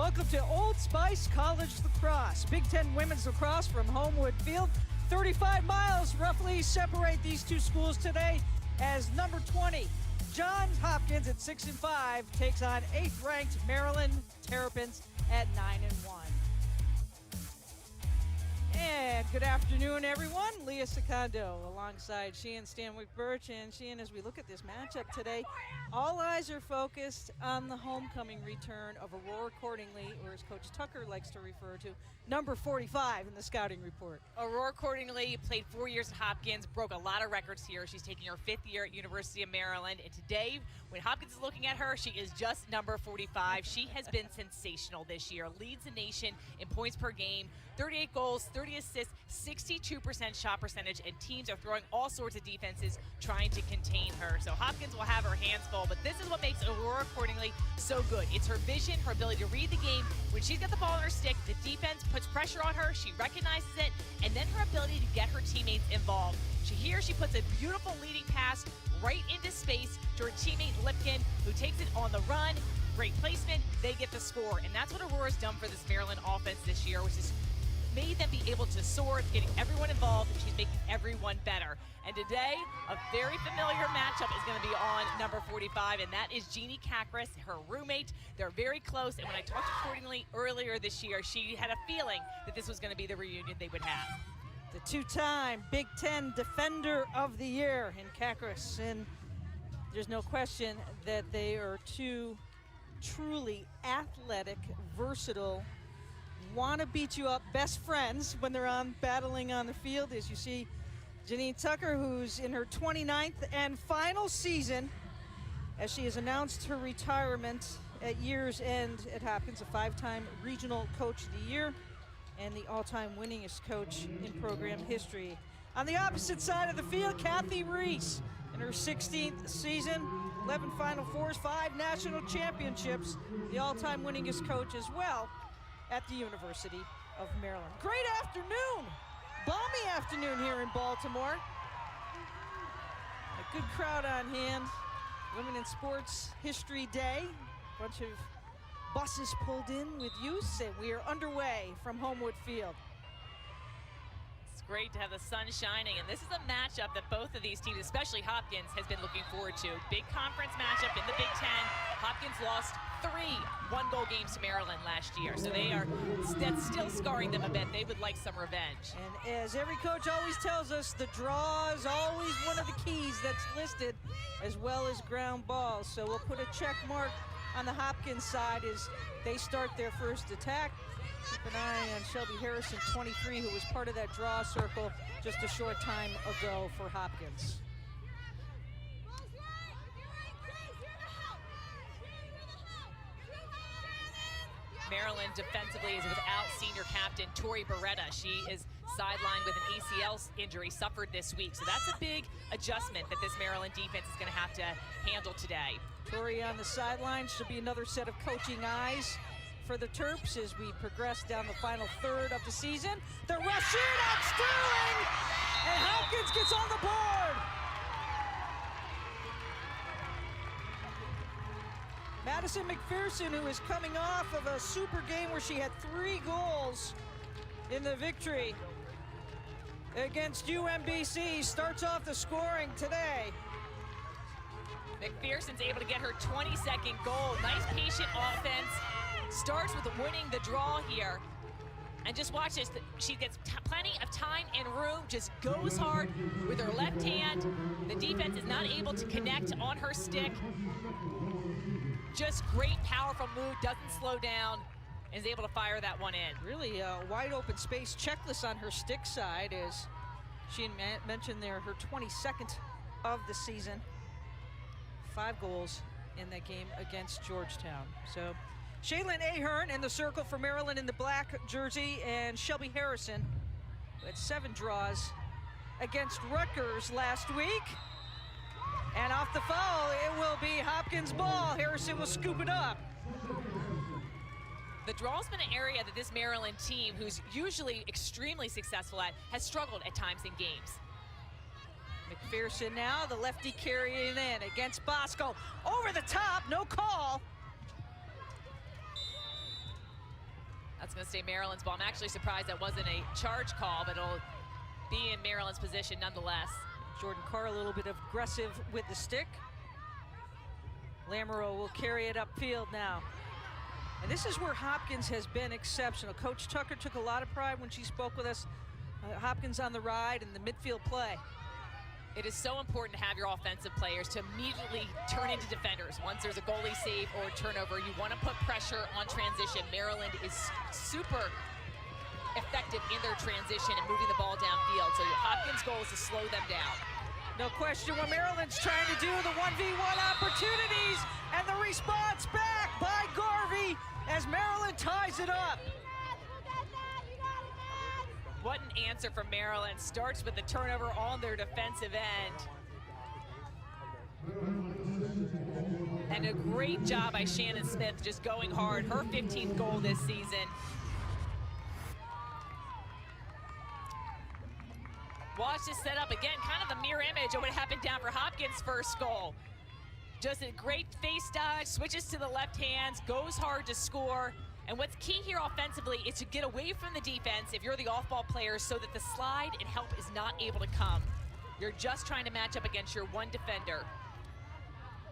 Welcome to Old Spice College Lacrosse. Big Ten Women's Lacrosse from Homewood Field. 35 miles roughly separate these two schools today as number 20, Johns Hopkins at 6-5 takes on 8th ranked Maryland Terrapins at 9-1. And good afternoon, everyone. Leah Secondo alongside Shannon Stanwyck-Birch. And Shannon, as we look at this matchup today, all eyes are focused on the homecoming return of Aurora Cordingley, or as Coach Tucker likes to refer to, number 45 in the scouting report. Aurora Cordingley played 4 years at Hopkins, broke a lot of records here. She's taking her 5th year at University of Maryland. And today, when Hopkins is looking at her, she is just number 45. She has been sensational this year, leads the nation in points per game, 38 goals, 30 assists, 62% shot percentage, and teams are throwing all sorts of defenses trying to contain her. So Hopkins will have her hands full, but this is what makes Aurora Cordingley so good. It's her vision, her ability to read the game. When she's got the ball on her stick, the defense puts pressure on her, she recognizes it, and then her ability to get her teammates involved. She puts a beautiful leading pass right into space to her teammate Lipkin, who takes it on the run. Great placement, they get the score, and that's what Aurora's done for this Maryland offense this year, which is made them be able to soar, getting everyone involved, and she's making everyone better. And today, a very familiar matchup is going to be on number 45, and that is Jeannie Kakris, her roommate. They're very close, and when I talked to Cordingley earlier this year, she had a feeling that this was going to be the reunion they would have. The two-time Big Ten Defender of the Year in Kakris, and there's no question that they are two truly athletic, versatile, want to beat you up best friends when they're battling on the field. As you see Janine Tucker, who's in her 29th and final season, as she has announced her retirement at year's end at Hopkins, a 5-time regional coach of the year and the all-time winningest coach in program history. On the opposite side of the field, Kathy Reese in her 16th season, 11 Final Fours, 5 national championships, the all-time winningest coach as well at the University of Maryland. Great afternoon, balmy afternoon here in Baltimore. A good crowd on hand. Women in Sports History Day. A bunch of buses pulled in with youths, and we are underway from Homewood Field. It's great to have the sun shining, and this is a matchup that both of these teams, especially Hopkins, has been looking forward to. Big conference matchup in the Big Ten. Hopkins lost 3 one-goal games to Maryland last year, so that's still scarring them a bit. They would like some revenge. And as every coach always tells us, the draw is always one of the keys that's listed, as well as ground balls. So we'll put a check mark on the Hopkins side as they start their first attack. Keep an eye on Shelby Harrison, 23, who was part of that draw circle just a short time ago for Hopkins. Maryland defensively is without senior captain Tori Beretta. She is sidelined with an ACL injury suffered this week. So that's a big adjustment that this Maryland defense is going to have to handle today. Tori on the sideline. Should be another set of coaching eyes for the Terps as we progress down the final third of the season. The rush in on Sterling, and Hopkins gets on the board. Madison Mcpherson, who is coming off of a super game where she had 3 goals in the victory against UMBC, starts off the scoring today. McPherson's able to get her 22nd goal. Nice patient offense. Starts with winning the draw here. And just watch this. She gets plenty of time and room, just goes hard with her left hand. The defense is not able to connect on her stick. Just great, powerful move, doesn't slow down, and is able to fire that one in. Really wide open space checklist on her stick side, as she mentioned there, her 22nd of the season. 5 goals in that game against Georgetown. So Shaylin Ahern in the circle for Maryland in the black jersey, and Shelby Harrison, who had 7 draws against Rutgers last week. And off the foul, it will be Hopkins' ball. Harrison will scoop it up. The draw's been an area that this Maryland team, who's usually extremely successful at, has struggled at times in games. McPherson now, the lefty carrying it in against Bosco. Over the top, no call. That's going to stay Maryland's ball. I'm actually surprised that wasn't a charge call, but it'll be in Maryland's position nonetheless. Jordan Carr a little bit aggressive with the stick. Lamoureux will carry it upfield now. And this is where Hopkins has been exceptional. Coach Tucker took a lot of pride when she spoke with us. Hopkins on the ride and the midfield play. It is so important to have your offensive players to immediately turn into defenders. Once there's a goalie save or a turnover, you want to put pressure on transition. Maryland is super effective in their transition and moving the ball downfield. So Hopkins' goal is to slow them down. No question what Maryland's trying to do, the 1v1 opportunities, and the response back by Garvey as Maryland ties it up. What an answer from Maryland. Starts with the turnover on their defensive end. And a great job by Shannon Smith just going hard. Her 15th goal this season. Watch this set up again, kind of the mirror image of what happened down for Hopkins' first goal. Just a great face dodge, switches to the left hands, goes hard to score. And what's key here offensively is to get away from the defense if you're the off-ball player so that the slide and help is not able to come. You're just trying to match up against your one defender.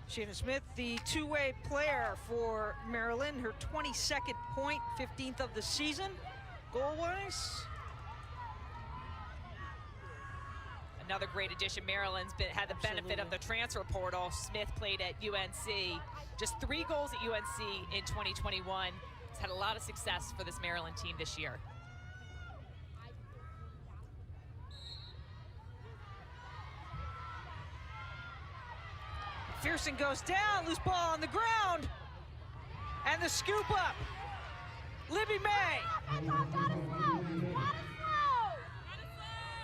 Shannon Smith, the two-way player for Maryland, her 22nd point, 15th of the season, goal-wise. Another great addition. Maryland's had the benefit of the transfer portal. Smith played at UNC. Just 3 goals at UNC in 2021. He's had a lot of success for this Maryland team this year. McPherson goes down, loose ball on the ground. And the scoop up. Libby May.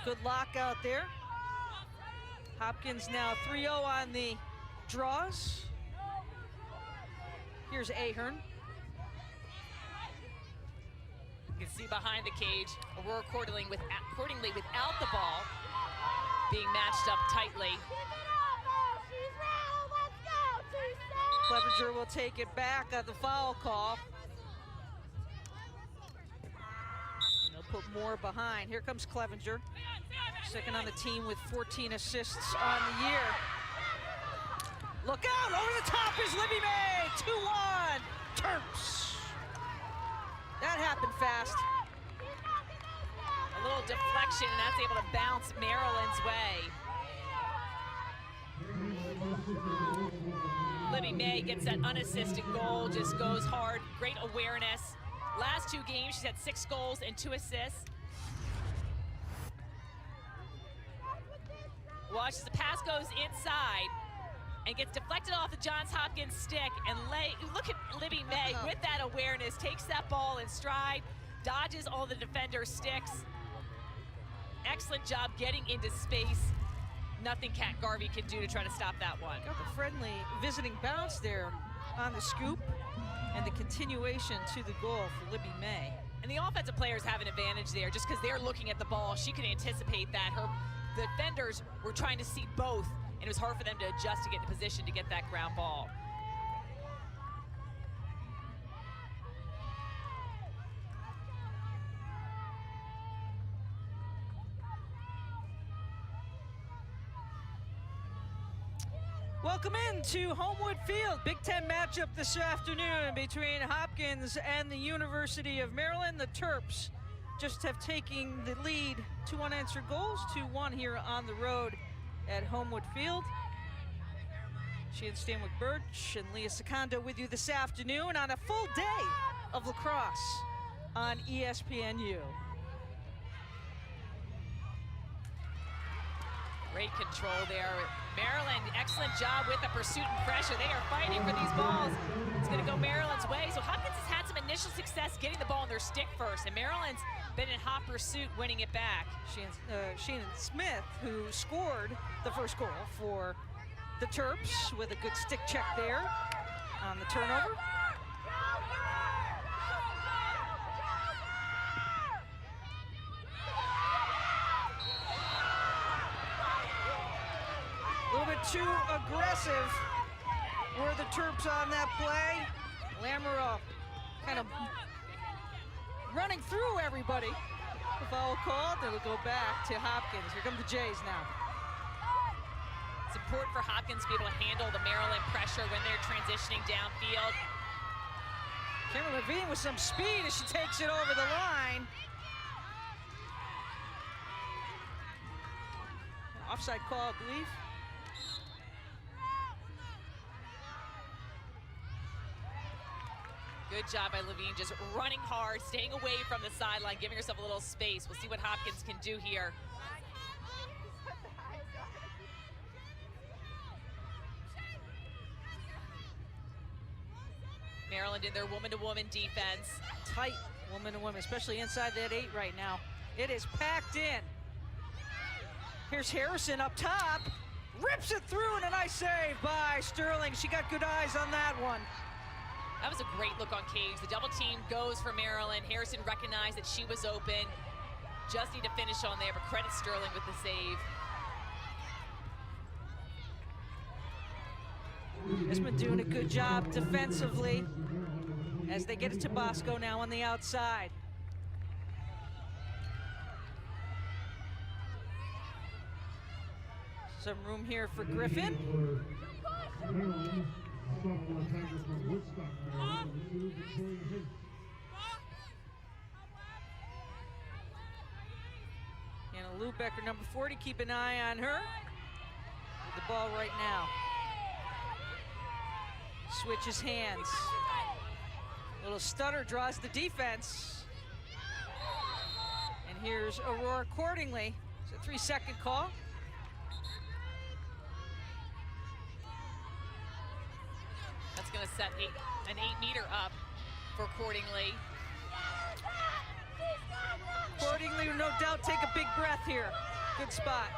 Good lock out there. Hopkins now 3-0 on the draws. Here's Ahern. You can see behind the cage, Aurora accordingly without the ball, being matched up tightly. Clevenger will take it back at the foul call. And they'll put more behind. Here comes Clevenger. Second on the team with 14 assists on the year. Look out, over the top is Libby May, 2-1, Terps. That happened fast. A little deflection, and that's able to bounce Maryland's way. Libby May gets that unassisted goal, just goes hard, great awareness. Last 2 games, she's had 6 goals and 2 assists. Watch as the pass goes inside and gets deflected off the Johns Hopkins stick, and look at Libby May with that awareness, takes that ball in stride, dodges all the defender's sticks. Excellent job getting into space. Nothing Kat Garvey can do to try to stop that one. Got the friendly visiting bounce there on the scoop, and the continuation to the goal for Libby May. And the offensive players have an advantage there just because they're looking at the ball. She can anticipate that. The defenders were trying to see both, and it was hard for them to adjust to get in position to get that ground ball. Welcome into Homewood Field. Big Ten matchup this afternoon between Hopkins and the University of Maryland. The Terps just have taken the lead, 2 unanswered goals, 2-1 here on the road at Homewood Field. Shannon Stanwyck Birch and Leah Secondo with you this afternoon on a full day of lacrosse on ESPNU. Great control there. Maryland, excellent job with the pursuit and pressure. They are fighting for these balls. It's going to go Maryland's way. So Hopkins has had some initial success getting the ball in their stick first, and Maryland's been in hot pursuit, winning it back. Shannon Smith, who scored the first goal for the Terps with a good stick check there on the turnover. A little bit too aggressive were the Terps on that play. Lamoureux kind of running through everybody. The foul called, it'll go back to Hopkins. Here come the Jays now. It's important for Hopkins to be able to handle the Maryland pressure when they're transitioning downfield. Cameron Levine with some speed as she takes it over the line. Offside call, I believe. Good job by Levine, just running hard, staying away from the sideline, giving herself a little space. We'll see what Hopkins can do here. Maryland in their woman-to-woman defense. Tight woman-to-woman, especially inside that 8 right now. It is packed in. Here's Harrison up top. Rips it through, and a nice save by Sterling. She got good eyes on that one. That was a great look on Caves. The double team goes for Maryland. Harrison recognized that she was open. Just need to finish on there, but credit Sterling with the save. Isman doing a good job defensively as they get it to Bosco now on the outside. Some room here for Griffin. And Lubecker, number 40, keep an eye on her. With the ball right now. Switches hands. Little stutter draws the defense. And here's Aurora accordingly. It's a 3-second call. That's going to set an 8-meter up for Cordingley. Cordingley, no doubt, take a big breath here. Good spot.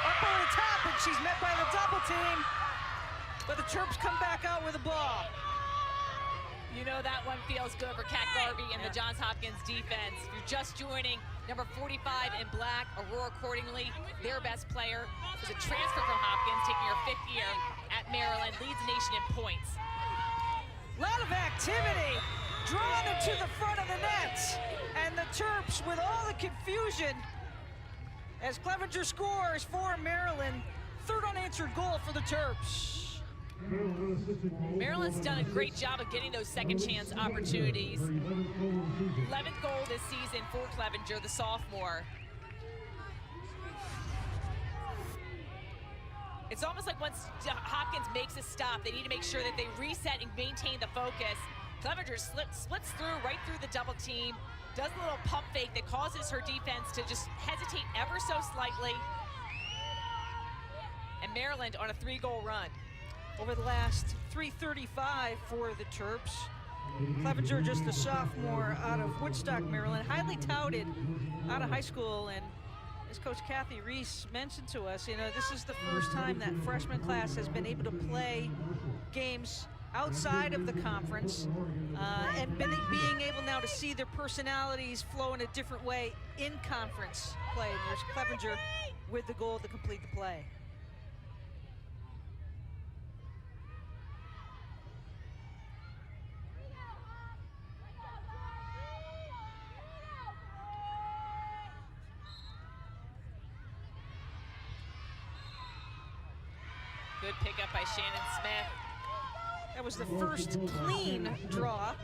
Up over the top, and she's met by the double team. But the Terps come back out with the ball. You know that one feels good for Kat Garvey and the Johns Hopkins defense. If you're just joining, number 45 in black, Aurora Cordingley, their best player, is a transfer from Hopkins, taking her 5th year at Maryland, leads the nation in points. A lot of activity, drawn into the front of the nets, and the Terps with all the confusion as Clevenger scores for Maryland. 3rd unanswered goal for the Terps. Maryland's done a great job of getting those second chance opportunities. 11th goal this season for Clevenger, the sophomore. It's almost like once Hopkins makes a stop, they need to make sure that they reset and maintain the focus. Clevenger splits through, right through the double team, does a little pump fake that causes her defense to just hesitate ever so slightly. And Maryland on a 3-goal run. Over the last 3:35 for the Terps. Clevenger, just a sophomore out of Woodstock, Maryland, highly touted out of high school. And as Coach Kathy Reese mentioned to us, you know, this is the first time that freshman class has been able to play games outside of the conference and being able now to see their personalities flow in a different way in conference play. And there's Clevenger with the goal to complete the play. Good pickup by Shannon Smith. That was the first clean draw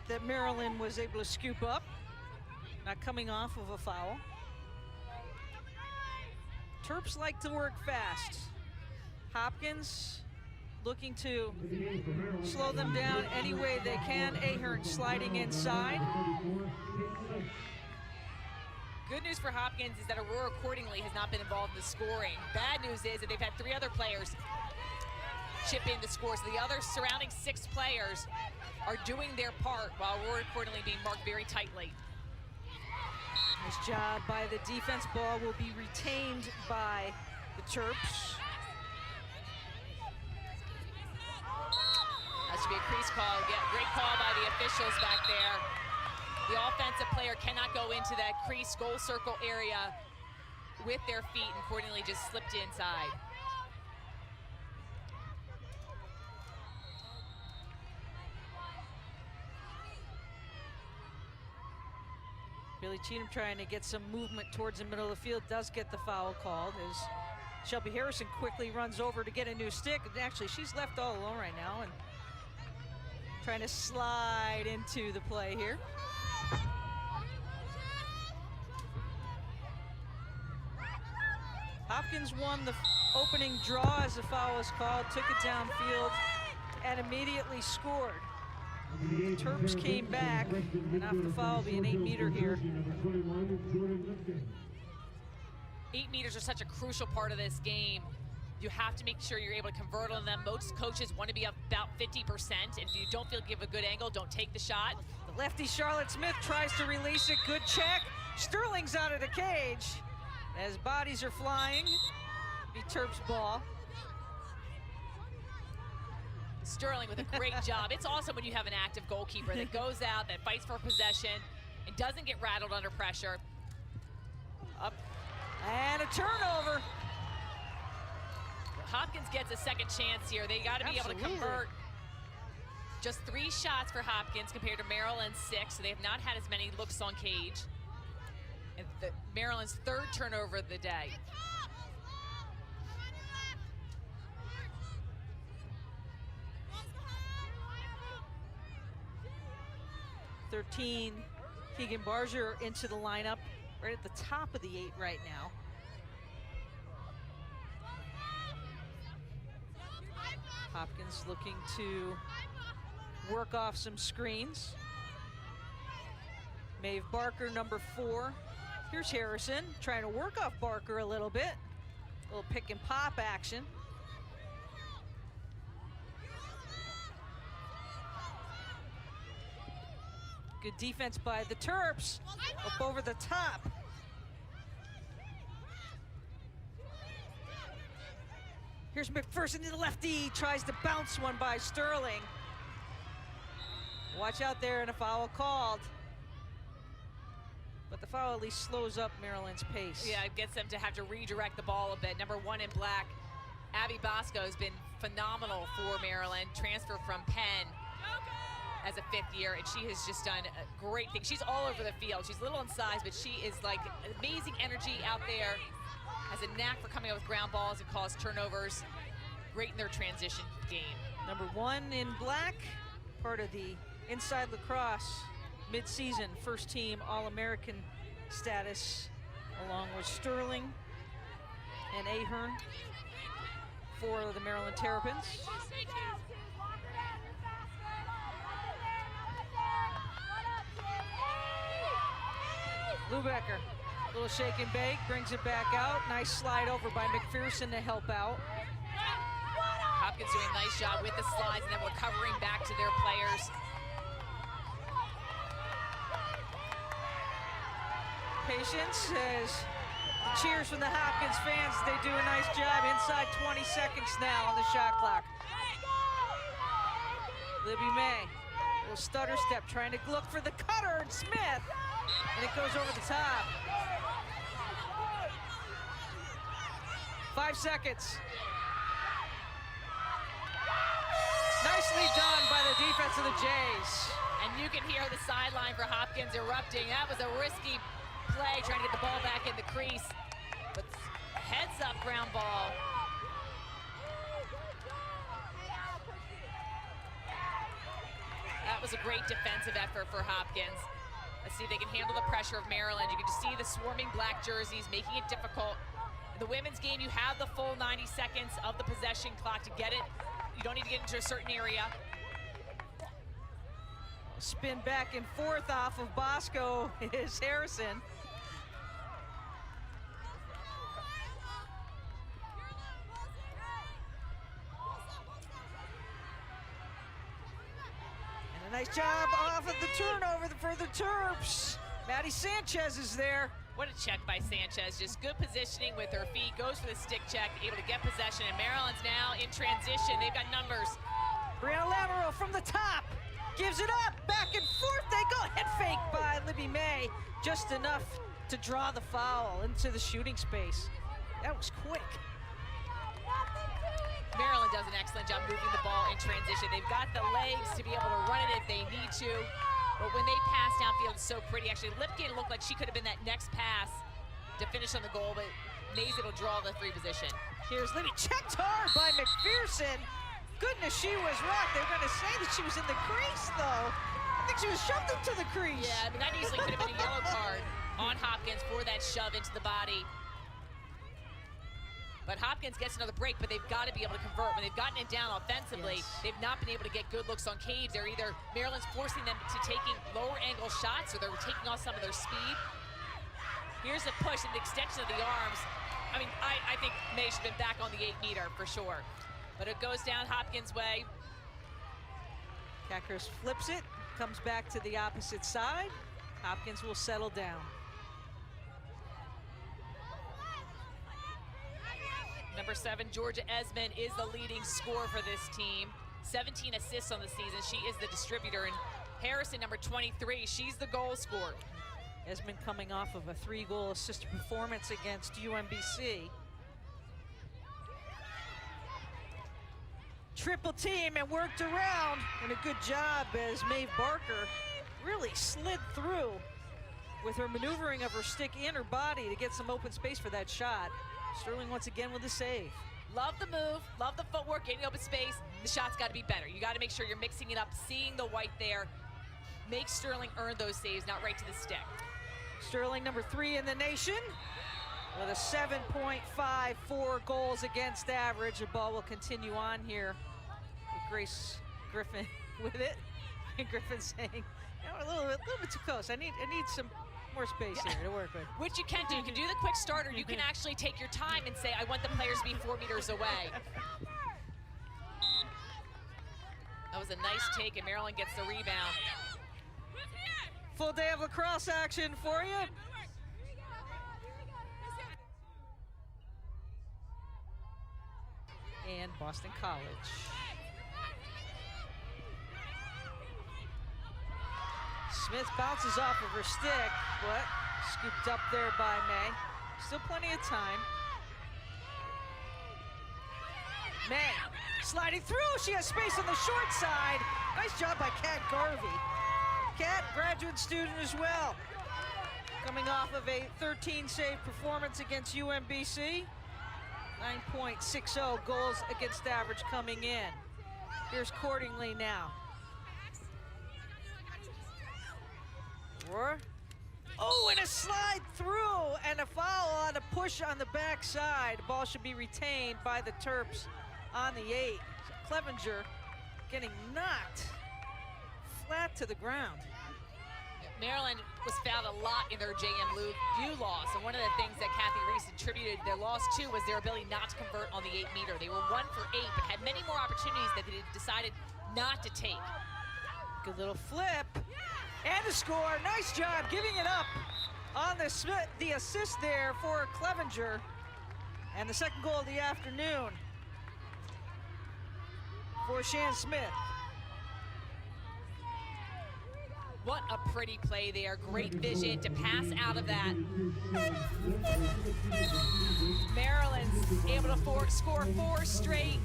that Maryland was able to scoop up, not coming off of a foul. Terps like to work fast. Hopkins looking to slow them down any way they can. Ahern sliding inside. Good news for Hopkins is that Aurora Cordingley has not been involved in the scoring. Bad news is that they've had 3 other players chip in to score. So the other surrounding 6 players are doing their part while Aurora Cordingley being marked very tightly. Nice job by the defense. Ball will be retained by the Terps. That should be a crease call. Great call by the officials back there. The offensive player cannot go into that crease goal circle area with their feet, and Cordingley just slipped inside. Billy Cheatham trying to get some movement towards the middle of the field, does get the foul called as Shelby Harrison quickly runs over to get a new stick. And actually, she's left all alone right now and trying to slide into the play here. Hopkins won the opening draw as the foul was called, took it downfield, and immediately scored. The Terps came back, and off the foul, be an 8-meter here. 8 meters are such a crucial part of this game. You have to make sure you're able to convert on them. Most coaches want to be up about 50%. If you don't feel you have a good angle, don't take the shot. The lefty Charlotte Smith tries to release it, good check. Sterling's out of the cage as bodies are flying. Be Terps ball. Sterling with a great job. It's awesome when you have an active goalkeeper that goes out, that fights for possession, and doesn't get rattled under pressure. Up, and a turnover. Hopkins gets a second chance here. They got to be able to convert. Just 3 shots for Hopkins compared to Maryland's 6, so they have not had as many looks on cage. And Maryland's 3rd turnover of the day. 13, Keegan Barger into the lineup, right at the top of the 8 right now. Hopkins looking to work off some screens. Maeve Barker, number 4. Here's Harrison trying to work off Barker a little bit. A little pick and pop action. Good defense by the Terps, up over the top. Here's McPherson to the lefty, tries to bounce one by Sterling. Watch out there, and a foul called. But the foul at least slows up Maryland's pace. Yeah, it gets them to have to redirect the ball a bit. Number 1 in black, Abby Bosco has been phenomenal for Maryland. Transfer from Penn as a 5th year, and she has just done a great thing. She's all over the field. She's little in size, but she is like amazing energy out there. Has a knack for coming up with ground balls and cause turnovers. Great in their transition game. Number 1 in black, part of the Inside Lacrosse mid-season first team All-American status, along with Sterling and Ahern for the Maryland Terrapins. Lubecker, little shake and bake, brings it back out. Nice slide over by McPherson to help out. Hopkins doing a nice job with the slides and then recovering back to their players. Patience as the cheers from the Hopkins fans. They do a nice job inside 20 seconds now on the shot clock. Libby May, little stutter step, trying to look for the cutter, and Smith, and it goes over the top. 5 seconds. Nicely done by the defense of the Jays. And you can hear the sideline for Hopkins erupting. That was a risky play, trying to get the ball back in the crease. But heads up ground ball. That was a great defensive effort for Hopkins. Let's see if they can handle the pressure of Maryland. You can just see the swarming black jerseys making it difficult. In the women's game, you have the full 90 seconds of the possession clock to get it. You don't need to get into a certain area. Spin back and forth off of Bosco is Harrison. And a nice job off of the turnover for the Terps. Maddie Sanchez is there. What a check by Sanchez. Just good positioning with her feet. Goes for the stick check, able to get possession. And Maryland's now in transition. They've got numbers. Brianna Lamoureux from the top. Gives it up, back and forth they go. Head fake by Libby May. Just enough to draw the foul into the shooting space. That was quick. Maryland does an excellent job moving the ball in transition. They've got the legs to be able to run it if they need to. But when they pass downfield, it's so pretty. Actually, Lipkin looked like she could have been that next pass to finish on the goal, but Mays will draw the 3 position. Here's Libby, checked hard by Mcpherson. Goodness, she was rocked. They were going to say that she was in the crease, though. I think she was shoved into the crease. Yeah, I mean, that easily could have been a yellow card on Hopkins for that shove into the body. But Hopkins gets another break, but they've got to be able to convert. When they've gotten it down offensively, they've not been able to get good looks on Caves. They're either, Maryland's forcing them to taking lower angle shots, or they're taking off some of their speed. Here's a push and the extension of the arms. I mean, I think May should have been back on the 8-meter for sure. But it goes down Hopkins' way. Kackers flips it, comes back to the opposite side. Hopkins will settle down. Number 7, Georgia Esmond is the leading scorer for this team. 17 assists on the season. She is the distributor. And Harrison, number 23, she's the goal scorer. Esmond coming off of a 3-goal assist performance against UMBC. Triple team and worked around, and a good job as Maeve Barker really slid through with her maneuvering of her stick and her body to get some open space for that shot. Sterling once again with the save. Love the move, love the footwork, getting open space. The shot's got to be better. You got to make sure you're mixing it up, seeing the white there. Make Sterling earn those saves, not right to the stick. Sterling, number 3 in the nation, with a 7.54 goals against average. The ball will continue on here with Grace Griffin with it. And Griffin saying, you know, a little bit too close. I need some more space here to work with. Which you can do. You can do the quick starter. You can actually take your time and say, I want the players to be 4 meters away. That was a nice take, and Maryland gets the rebound. Full day of lacrosse action for you. And Boston College. Smith bounces off of her stick, but scooped up there by May. Still plenty of time. May sliding through. She has space on the short side. Nice job by Kat Garvey. Kat, graduate student as well. Coming off of a 13-save performance against UMBC. 9.60 goals against average coming in. Here's Cordingley now. Oh, and a slide through and a foul on a push on the backside. Ball should be retained by the Terps on the 8. So Clevenger getting knocked flat to the ground. Maryland was fouled a lot in their JMU loss, and one of the things that Kathy Reese attributed their loss to was their ability not to convert on the 8-meter. They were 1 for 8, but had many more opportunities that they decided not to take. Good little flip. And the score. Nice job giving it up on the assist there for Clevenger. And the second goal of the afternoon for Shannon Smith. What a pretty play there. Great vision to pass out of that. Maryland's able to score 4 straight.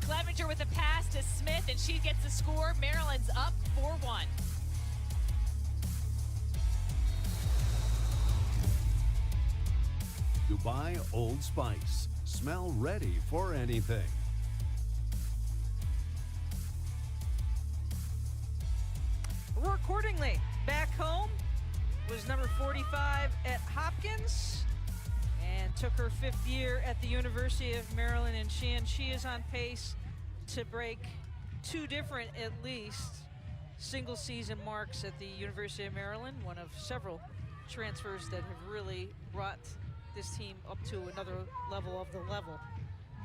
Clevenger with a pass to Smith, and she gets the score. Maryland's up 4-1. Dubai Old Spice. Smell ready for anything. Roar Cordingley back home, was number 45 at Hopkins and took her 5th year at the University of Maryland in Shan. She is on pace to break 2 different, at least, single season marks at the University of Maryland, one of several transfers that have really brought this team up to another level of the level.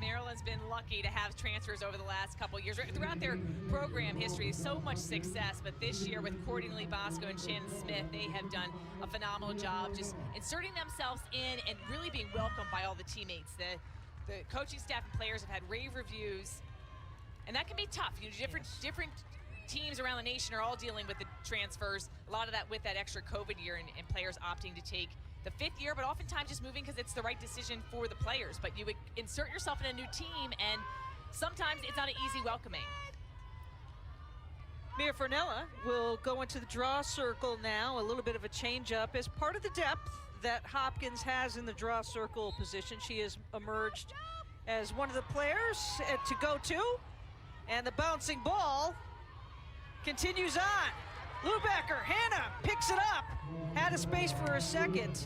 Maryland's been lucky to have transfers over the last couple years. Throughout their program history, so much success, but this year with Cordingley Bosco and Shannon Smith, they have done a phenomenal job just inserting themselves in and really being welcomed by all the teammates. The coaching staff and players have had rave reviews, and that can be tough. You know, different teams around the nation are all dealing with the transfers, a lot of that with that extra COVID year and players opting to take the 5th year, but oftentimes just moving because it's the right decision for the players. But you would insert yourself in a new team, and sometimes it's not an easy welcoming. Mia Fernella will go into the draw circle now. A little bit of a change up as part of the depth that Hopkins has in the draw circle position. She has emerged as one of the players to go to. And the bouncing ball continues on. Lubecker, Hannah picks it up. Had a space for a second.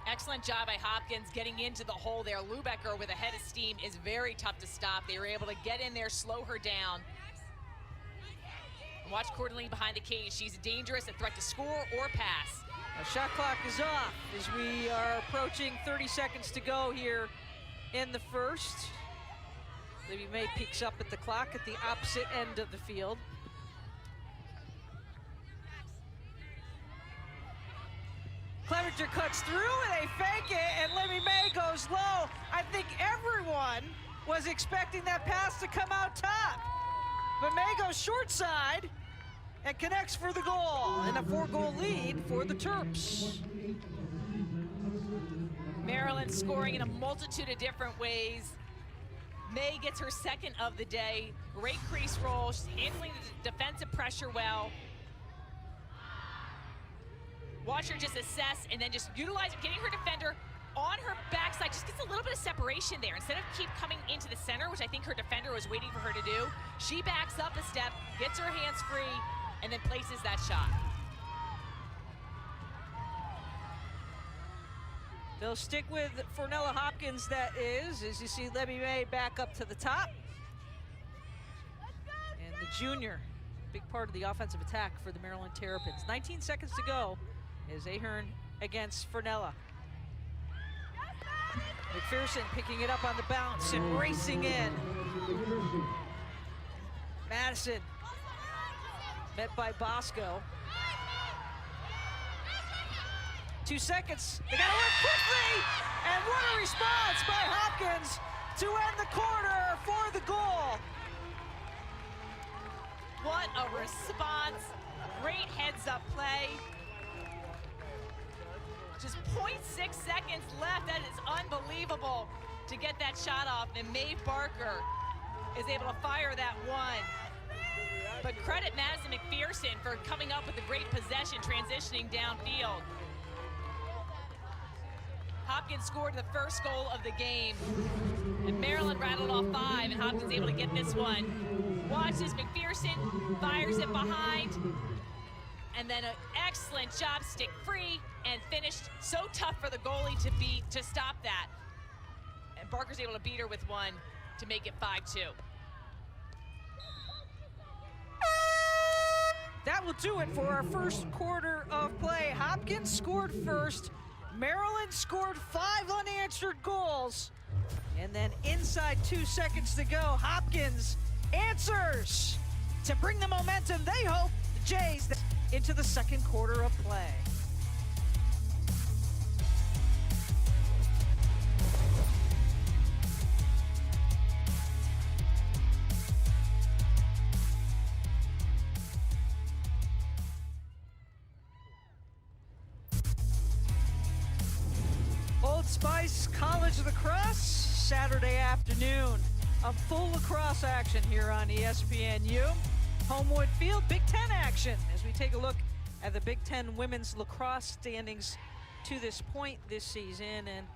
Excellent job by Hopkins getting into the hole there. Lubecker with a head of steam is very tough to stop. They were able to get in there, slow her down. And watch Courtney behind the cage. She's dangerous, a threat to score or pass. The shot clock is off as we are approaching 30 seconds to go here in the first. Libby May peeks up at the clock at the opposite end of the field. Clevenger cuts through and they fake it, and Libby May goes low. I think everyone was expecting that pass to come out top. But May goes short side and connects for the goal, and a 4-goal lead for the Terps. Maryland scoring in a multitude of different ways. May gets her second of the day. Great crease roll. She's handling the defensive pressure well. Watch her just assess and then just utilize it, getting her defender on her backside. Just gets a little bit of separation there. Instead of keep coming into the center, which I think her defender was waiting for her to do, she backs up a step, gets her hands free, and then places that shot. They'll stick with Fernella Hopkins, that is, as you see Libby May back up to the top. And the junior, big part of the offensive attack for the Maryland Terrapins. 19 seconds to go is Ahern against Fernella. McPherson picking it up on the bounce and racing in. Madison met by Bosco. 2 seconds, they gotta work quickly, and what a response by Hopkins to end the quarter for the goal. What a response, great heads up play. Just 0.6 seconds left, that is unbelievable to get that shot off, and Maeve Barker is able to fire that one. But credit Madison Mcpherson for coming up with a great possession, transitioning downfield. Hopkins scored the first goal of the game, and Maryland rattled off 5, and Hopkins able to get this one. Watch this, McPherson fires it behind, and then an excellent job, stick free, and finished so tough for the goalie to stop that. And Barker's able to beat her with one to make it 5-2. That will do it for our first quarter of play. Hopkins scored first. Maryland scored 5 unanswered goals. And then inside 2 seconds to go, Hopkins answers to bring the momentum they hope the Jays into the second quarter of play. Old Spice College Lacrosse, Saturday afternoon. A full lacrosse action here on ESPNU. Homewood Field, Big Ten action as we take a look at the Big Ten women's lacrosse standings to this point this season. And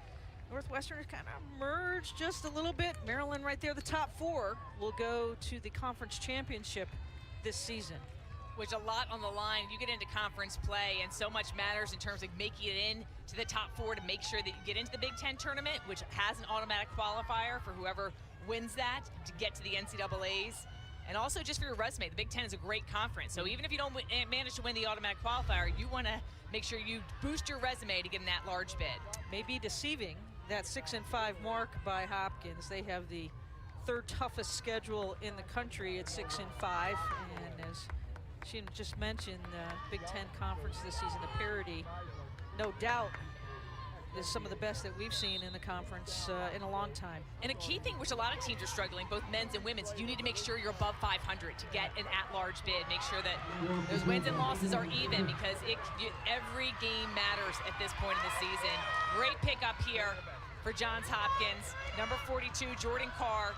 Northwestern has kind of merged just a little bit. Maryland right there, the top 4 will go to the conference championship this season. Which a lot on the line. You get into conference play, and so much matters in terms of making it in to the top 4 to make sure that you get into the Big Ten tournament, which has an automatic qualifier for whoever wins that to get to the NCAAs. And also just for your resume, the Big Ten is a great conference. So even if you don't manage to win the automatic qualifier, you want to make sure you boost your resume to get in that large bid. Maybe deceiving that 6-5 mark by Hopkins. They have the 3rd toughest schedule in the country at 6-5, and as she just mentioned, the Big Ten Conference this season, the parity, no doubt, is some of the best that we've seen in the conference in a long time. And a key thing which a lot of teams are struggling, both men's and women's, you need to make sure you're above 500 to get an at-large bid. Make sure that those wins and losses are even, because every game matters at this point in the season. Great pickup here for Johns Hopkins. Number 42, Jordan Carr.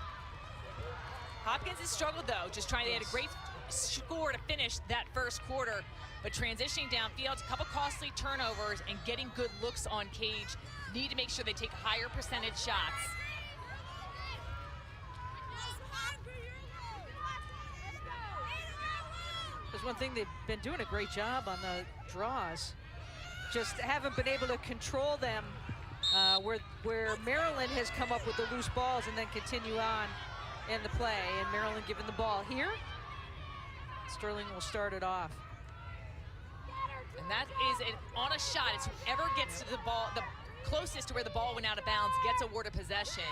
Hopkins has struggled, though, just trying to get a great score to finish that first quarter, but transitioning downfield, a couple costly turnovers, and getting good looks on Cage. Need to make sure they take higher percentage shots. There's one thing, they've been doing a great job on the draws. Just haven't been able to control them, where Maryland has come up with the loose balls and then continue on in the play. And Maryland giving the ball here. Sterling will start it off. And that is on a shot. It's whoever gets to the ball, the closest to where the ball went out of bounds, gets awarded possession.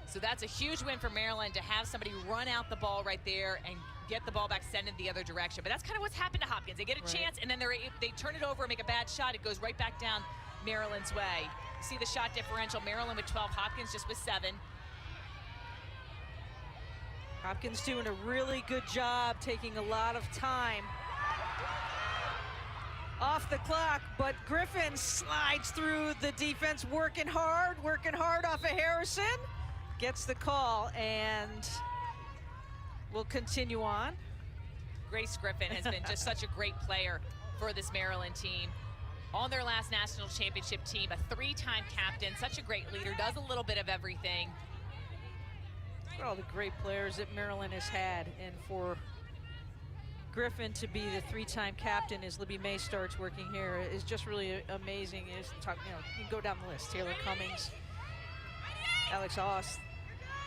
So that's a huge win for Maryland to have somebody run out the ball right there and get the ball back, send it the other direction. But that's kind of what's happened to Hopkins. They get a chance, and then they turn it over and make a bad shot. It goes right back down Maryland's way. You see the shot differential, Maryland with 12, Hopkins just with 7. Hopkins doing a really good job, taking a lot of time off the clock, but Griffin slides through the defense, working hard off of Harrison. Gets the call, and will continue on. Grace Griffin has been just such a great player for this Maryland team. On their last national championship team, a 3-time captain, such a great leader, does a little bit of everything. For all the great players that Maryland has had, and for Griffin to be the 3-time captain as Libby May starts working here is just really amazing. You can go down the list. Taylor Cummings, Alex Oss.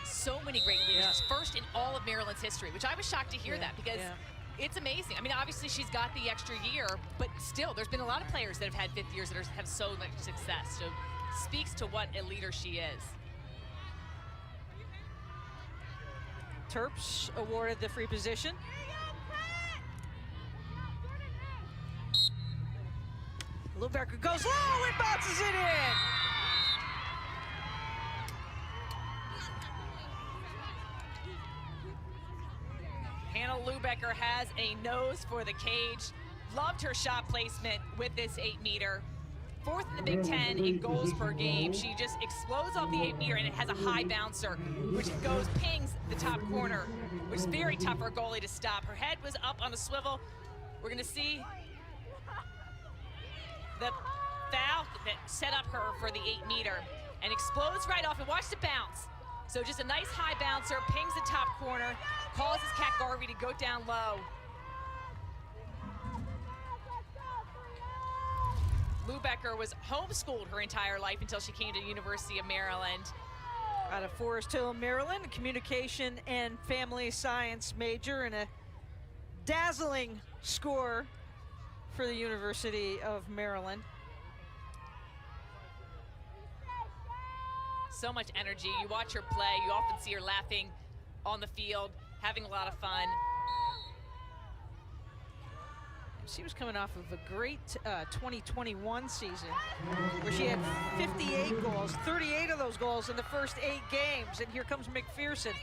So many great leaders, first in all of Maryland's history, which I was shocked to hear that, because it's amazing. I mean, obviously she's got the extra year, but still, there's been a lot of players that have had 5th years that have so much success. So speaks to what a leader she is. Terps awarded the free position. Lubecker goes low and bounces it in. Hannah Lubecker has a nose for the cage. Loved her shot placement with this 8-meter. 4th in the Big Ten in goals per game. She just explodes off the 8-meter, and it has a high bouncer, which pings the top corner, which is very tough for a goalie to stop. Her head was up on a swivel. We're gonna see the foul that set up her for the 8-meter, and explodes right off, and watch the bounce. So just a nice high bouncer, pings the top corner, causes Kat Garvey to go down low. Lubecker was homeschooled her entire life until she came to the University of Maryland. Out of Forest Hill, Maryland, a communication and family science major, and a dazzling score for the University of Maryland. So much energy. You watch her play, you often see her laughing on the field, having a lot of fun. She was coming off of a great 2021 season where she had 58 goals, 38 of those goals in the first 8 games, and here comes McPherson.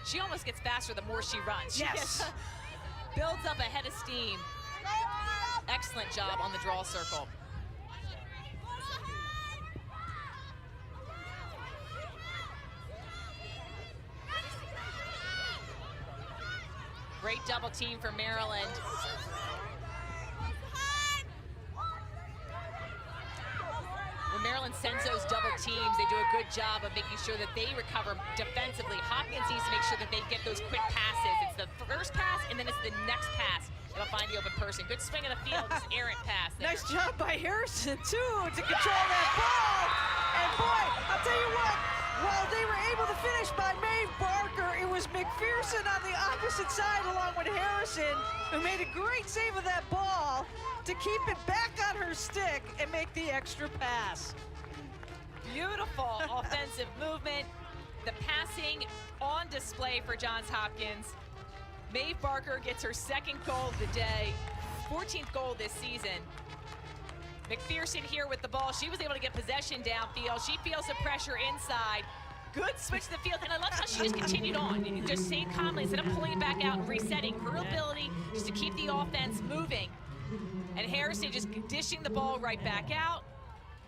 She almost gets faster the more she runs. She builds up a head of steam. Excellent job on the draw circle. Great double team for Maryland. When Maryland sends those double teams, they do a good job of making sure that they recover defensively. Hopkins needs to make sure that they get those quick passes. It's the first pass, and then it's the next pass that'll find the open person. Good swing of the field, just errant pass there. Nice job by Harrison, too, to control that ball. And boy, I'll tell you what, while they were able to finish by Maeve Barker, it was McPherson on the opposite side along with Harrison, who made a great save of that ball to keep it back on her stick and make the extra pass. Beautiful offensive movement. The passing on display for Johns Hopkins. Maeve Barker gets her 2nd goal of the day, 14th goal this season. McPherson here with the ball. She was able to get possession downfield. She feels the pressure inside. Good switch to the field, and I love how she just continued on. And just stayed calmly instead of pulling it back out and resetting. Her ability just to keep the offense moving. And Harrison just dishing the ball right back out.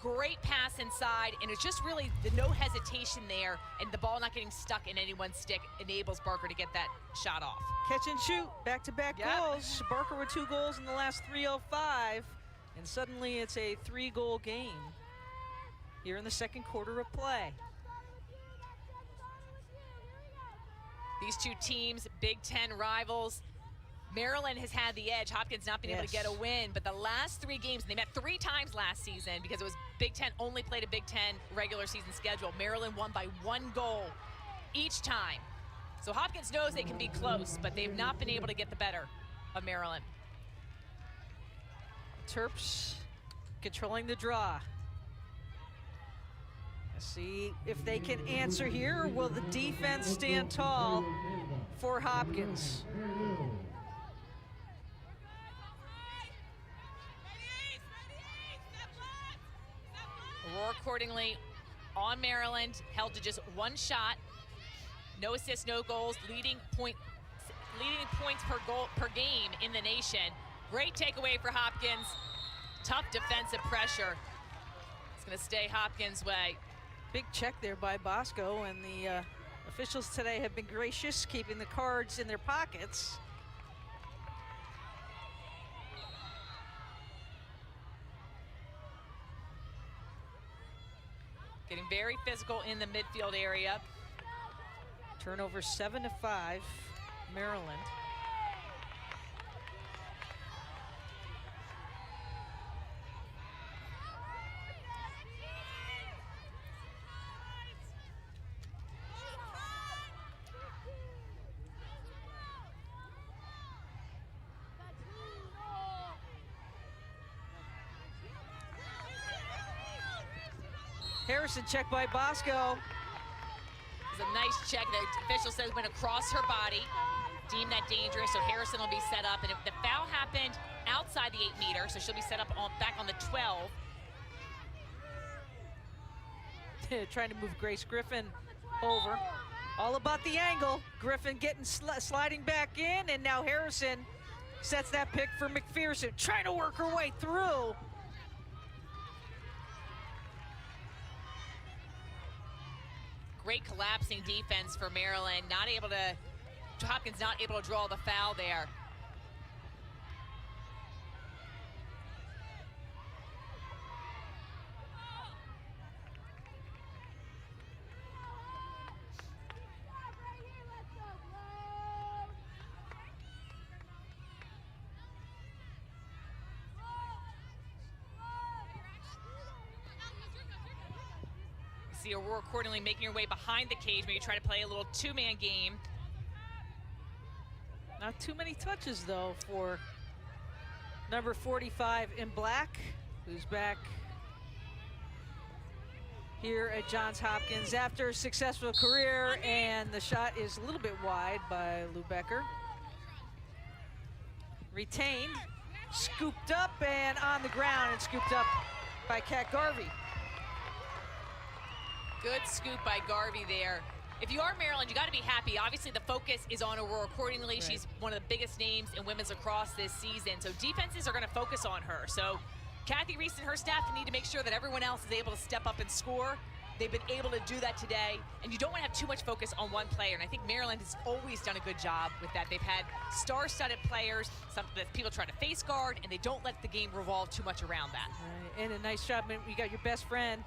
Great pass inside, and it's just really the no hesitation there, and the ball not getting stuck in anyone's stick enables Barker to get that shot off. Catch and shoot, back-to-back goals. Barker with 2 goals in the last 3:05, and suddenly it's a 3-goal game here in the second quarter of play. These two teams, Big Ten rivals. Maryland has had the edge. Hopkins not been able to get a win, but the last 3 games, and they met 3 times last season because it was Big Ten only played a Big Ten regular season schedule. Maryland won by 1 goal each time. So Hopkins knows they can be close, but they've not been able to get the better of Maryland. Terps controlling the draw. Let's see if they can answer here, or will the defense stand tall for Hopkins? Aurora accordingly on Maryland, held to just 1 shot. No assists, no goals, leading points per game in the nation. Great takeaway for Hopkins. Tough defensive pressure. It's going to stay Hopkins' way. Big check there by Bosco, and the officials today have been gracious, keeping the cards in their pockets. Getting very physical in the midfield area. Turnover 7-5, Maryland. Harrison checked by Bosco. It's a nice check. The official says went across her body. Deemed that dangerous, so Harrison will be set up. And if the foul happened outside the 8-meter, so she'll be set up back on the 12. Trying to move Grace Griffin over. All about the angle. Griffin getting sliding back in, and now Harrison sets that pick for McPherson, trying to work her way through. Great collapsing defense for Maryland. Hopkins not able to draw the foul there. See Aurora accordingly making her way behind the cage, maybe try to play a little 2-man game. Not too many touches though for number 45 in black, who's back here at Johns Hopkins after a successful career, and the shot is a little bit wide by Lubecker. Retained, scooped up and on the ground, and scooped up by Kat Garvey. Good scoop by Garvey there. If you are Maryland, you got to be happy. Obviously, the focus is on Aurora accordingly. Right. She's one of the biggest names in women's lacrosse this season. So defenses are going to focus on her. So Kathy Reese and her staff need to make sure that everyone else is able to step up and score. They've been able to do that today. And you don't want to have too much focus on one player. And I think Maryland has always done a good job with that. They've had star-studded players, something that people try to face guard, and they don't let the game revolve too much around that. Right. And a nice job. You got your best friend,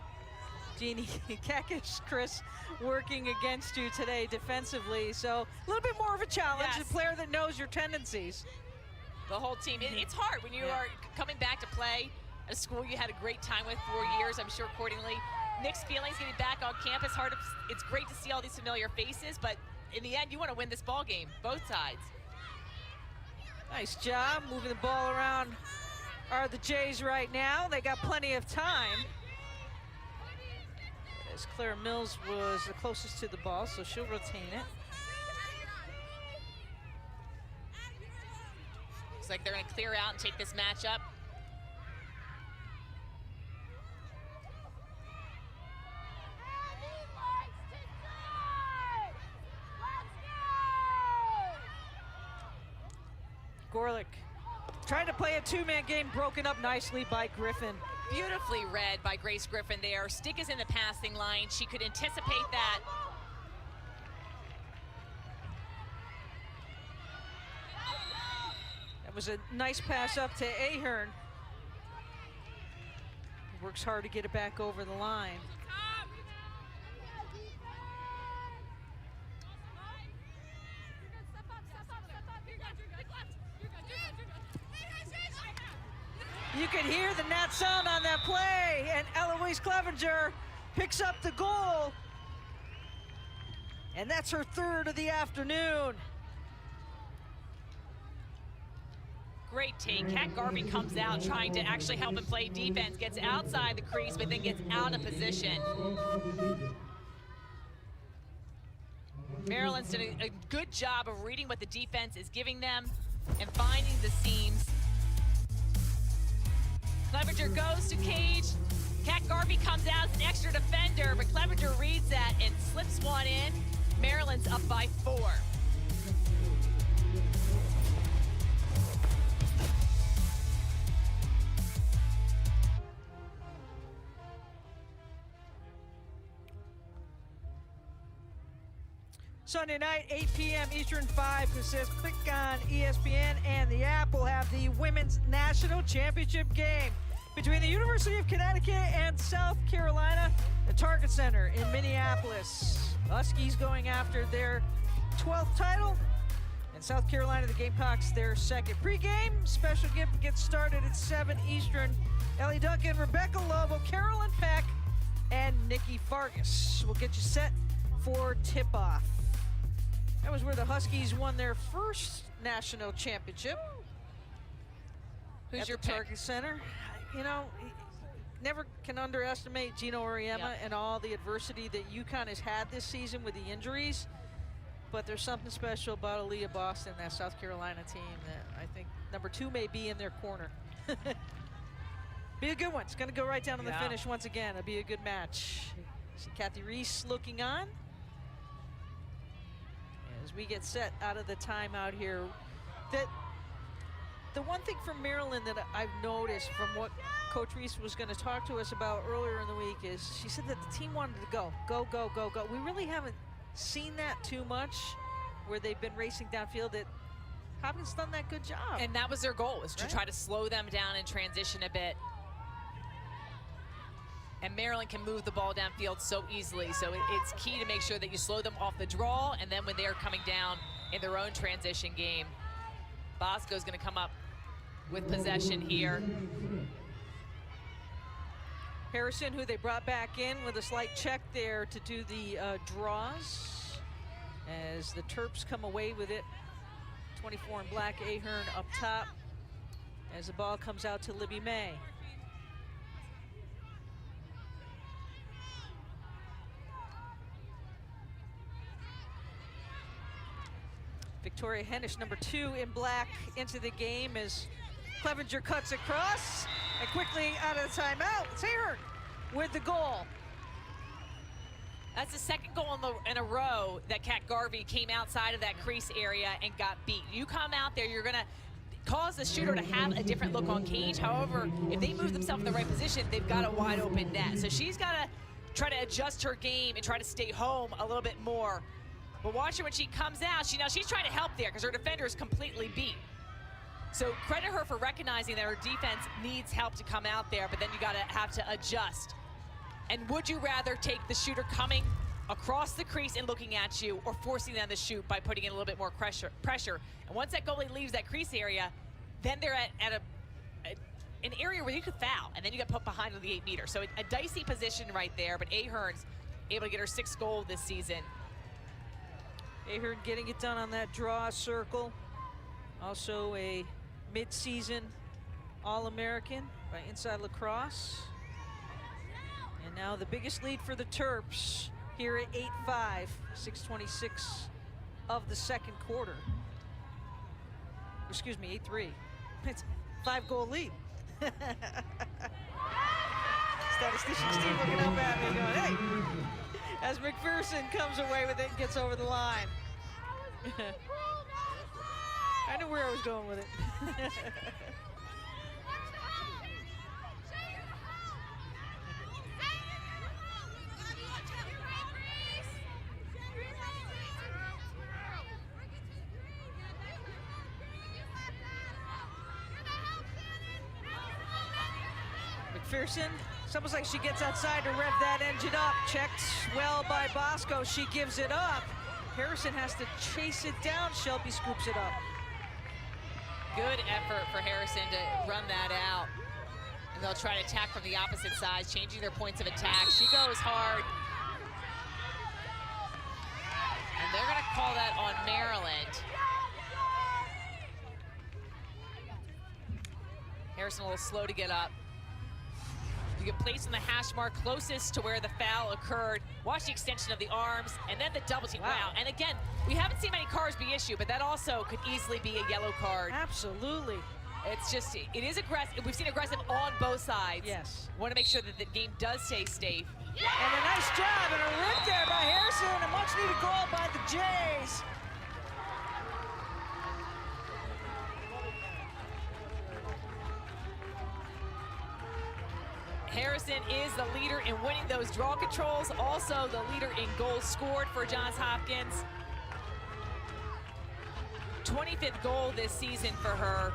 Jeannie Kakish, Chris, working against you today defensively. So a little bit more of a challenge, a player that knows your tendencies. The whole team. It's hard when you are coming back to play at a school you had a great time with 4 years, I'm sure accordingly. Mixed feelings getting back on campus. It's great to see all these familiar faces, but in the end, you want to win this ball game, both sides. Nice job moving the ball around are the Jays right now. They got plenty of time. As Clara Mills was the closest to the ball, so she'll retain it. Looks like they're going to clear out and take this matchup. Gorlick trying to play a 2-man game, broken up nicely by Griffin. Beautifully read by Grace Griffin there. Stick is in the passing line. She could anticipate that. That was a nice pass up to Ahern. Works hard to get it back over the line. You can hear the Nat sound on that play, and Eloise Clevenger picks up the goal. And that's her third of the afternoon. Great take. Kat Garvey comes out trying to actually help him play defense, gets outside the crease, but then gets out of position. Maryland's done a good job of reading what the defense is giving them and finding the seams. Clevenger goes to Cage. Kat Garvey comes out as an extra defender, but Clevenger reads that and slips one in. Maryland's up by 4. Sunday night, 8 p.m. Eastern, 5 Pacific on ESPN, and the app will have the Women's National Championship game between the University of Connecticut and South Carolina, the Target Center in Minneapolis. Huskies going after their 12th title, and South Carolina, the Gamecocks, their second. Pre-game special gift gets started at 7 Eastern. Ellie Duncan, Rebecca Lobo, Carolyn Peck, and Nikki Fargas will get you set for tip-off. That was where the Huskies won their first national championship. Who's at your the Target Center? You know, never can underestimate Gino Auriemma and all the adversity that UConn has had this season with the injuries. But there's something special about Aaliyah Boston, that South Carolina team, that I think number 2 may be in their corner. Be a good one. It's going to go right down to the finish once again. It'll be a good match. See Kathy Reese looking on as we get set out of the timeout here. That the one thing from Maryland that I've noticed from what Coach Reese was going to talk to us about earlier in the week is she said that the team wanted to go. We really haven't seen that too much where they've been racing downfield. That Hopkins done that good job. And that was their goal, was to try to slow them down and transition a bit. And Maryland can move the ball downfield so easily. So it's key to make sure that you slow them off the draw, and then when they're coming down in their own transition game. Bosco's going to come up with possession here. Harrison, who they brought back in with a slight check there to do the draws, as the Terps come away with it. 24 in black, Ahern up top, as the ball comes out to Libby May. Victoria Hennish, number 2 in black, into the game as Clevenger cuts across, and quickly out of the timeout, it's Ahern with the goal. That's the second goal in a row that Kat Garvey came outside of that crease area and got beat. You come out there, you're going to cause the shooter to have a different look on Cage. However, if they move themselves in the right position, they've got a wide open net. So she's got to try to adjust her game and try to stay home a little bit more. But watch her when she comes out. She's trying to help there because her defender is completely beat. So credit her for recognizing that her defense needs help to come out there, but then you got to have to adjust. And would you rather take the shooter coming across the crease and looking at you, or forcing them to shoot by putting in a little bit more pressure? And once that goalie leaves that crease area, then they're at an area where you could foul, and then you get put behind on the 8 meter. So a dicey position right there, but Ahern's able to get her 6th goal this season. Ahern getting it done on that draw circle. Also a mid-season All-American by Inside Lacrosse. And now the biggest lead for the Terps here at 8-5, 6:26 of the second quarter. Excuse me, 8-3. It's a 5-goal lead. Statistician Steve looking up at me going, hey, as McPherson comes away with it and gets over the line. I knew where I was going with it. Mcpherson. It's almost like she gets outside to rev that engine up. Checked well by Bosco. She gives it up. Harrison has to chase it down. Shelby scoops it up. Good effort for Harrison to run that out. And they'll try to attack from the opposite side, changing their points of attack. She goes hard. And they're going to call that on Maryland. Harrison a little slow to get up. You get placed in the hash mark closest to where the foul occurred. Watch the extension of the arms, and then the double team. Wow. And again, we haven't seen many cards be issued, but that also could easily be a yellow card. Absolutely. It's just, it is aggressive. We've seen aggressive on both sides. Yes. Want to make sure that the game does stay safe. And a nice job and a rip there by Harrison. A much needed goal by the Jays. Harrison is the leader in winning those draw controls, also the leader in goals scored for Johns Hopkins. 25th goal this season for her.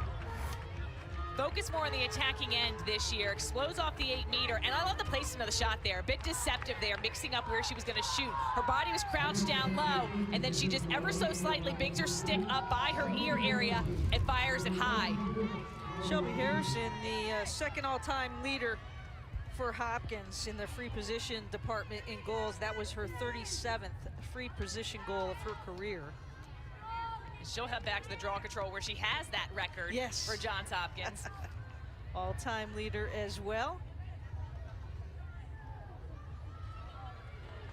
Focus more on the attacking end this year, explodes off the 8-meter, and I love the placement of the shot there. A bit deceptive there, mixing up where she was gonna shoot. Her body was crouched down low, and then she just ever so slightly brings her stick up by her ear area and fires it high. Shelby Harrison, the second all-time leader for Hopkins in the free position department in goals. That was her 37th free position goal of her career. She'll head back to the draw control where she has that record for Johns Hopkins. All-time leader as well.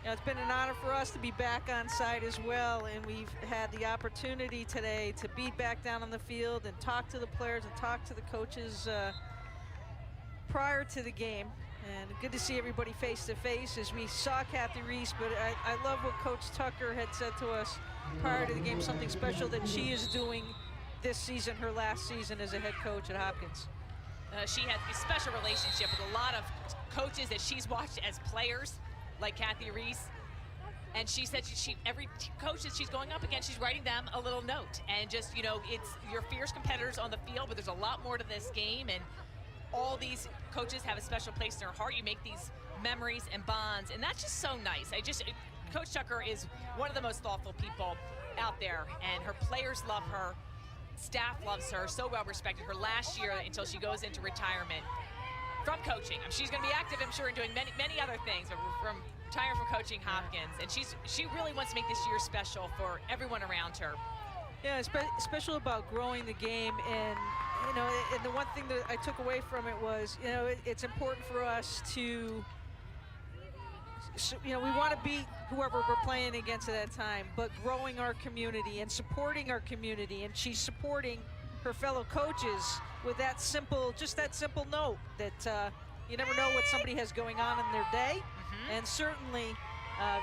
It's been an honor for us to be back on site as well, and we've had the opportunity today to be back down on the field and talk to the players and talk to the coaches prior to the game. And good to see everybody face to face as we saw Kathy Reese, but I love what Coach Tucker had said to us prior to the game, something special that she is doing this season, her last season as a head coach at Hopkins. She has a special relationship with a lot of coaches that she's watched as players, like Kathy Reese. And she said every coach that she's going up against, she's writing them a little note. And just, you know, it's your fierce competitors on the field, but there's a lot more to this game. And all these coaches have a special place in their heart. You make these memories and bonds, and that's just so nice. Coach Tucker is one of the most thoughtful people out there, and her players love her, staff loves her, so well respected. Her last year until she goes into retirement from coaching. She's going to be active, I'm sure, in doing many other things, but from retiring from coaching Hopkins, and she really wants to make this year special for everyone around her. Yeah, it's special about growing the game, and you know, and the one thing that I took away from it was, you know, it's important for us to, you know, we want to beat whoever we're playing against at that time, but growing our community and supporting our community, and she's supporting her fellow coaches with that simple, just that simple note that you never know what somebody has going on in their day, and certainly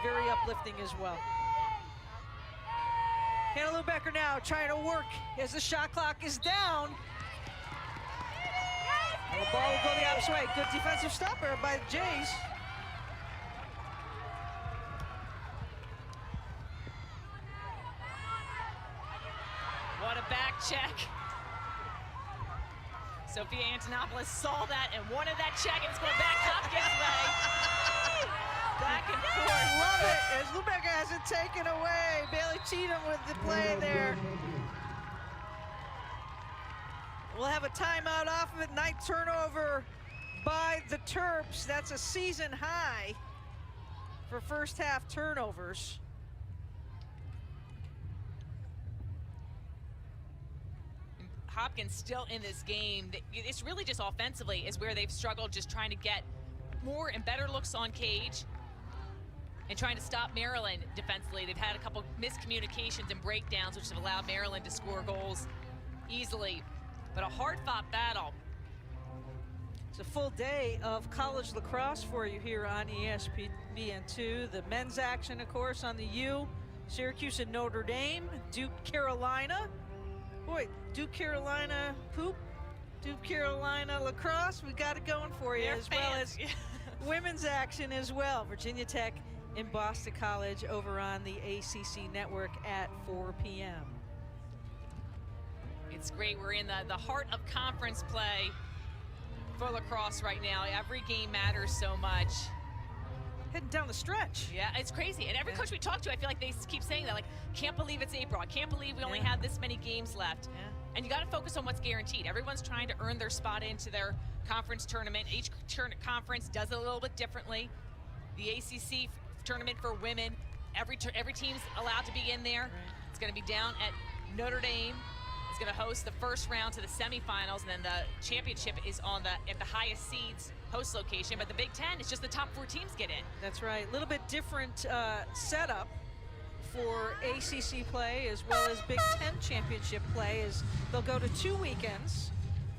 very uplifting as well. Hannah Lubecker now trying to work as the shot clock is down. And the ball will go the opposite way. Good defensive stopper by the Jays. What a back check. Sophia Antonopoulos saw that and wanted that check, and it's going back Hopkins' way. Back and forth. Love it, as Lubecker has it taken away. Bailey Cheatham with the play there. We'll have a timeout off of it. Night turnover by the Terps. That's a season high for first half turnovers. Hopkins still in this game. It's really just offensively is where they've struggled, just trying to get more and better looks on Cage and trying to stop Maryland defensively. They've had a couple miscommunications and breakdowns, which have allowed Maryland to score goals easily. But a hard-fought battle. It's a full day of college lacrosse for you here on ESPN2. The men's action, of course, on the U. Syracuse and Notre Dame, Duke, Carolina. Boy, Duke, Carolina poop, Duke, Carolina lacrosse. We got it going for you, as well as women's action as well. Virginia Tech and Boston College over on the ACC network at 4 p.m. It's great. We're in the heart of conference play for lacrosse right now. Every game matters so much. Heading down the stretch. Yeah, it's crazy. And every coach we talk to, I feel like they keep saying that, like, can't believe it's April. I can't believe we only have this many games left. Yeah. And you got to focus on what's guaranteed. Everyone's trying to earn their spot into their conference tournament. Each conference does it a little bit differently. The ACC tournament for women, every team's allowed to be in there. Right. It's going to be down at Notre Dame. It's going to host the first round to the semifinals, and then the championship is at the highest seeds host location. But the Big Ten is just the top 4 teams get in. That's right. A little bit different setup for ACC play as well as Big Ten championship play, as they'll go to 2 weekends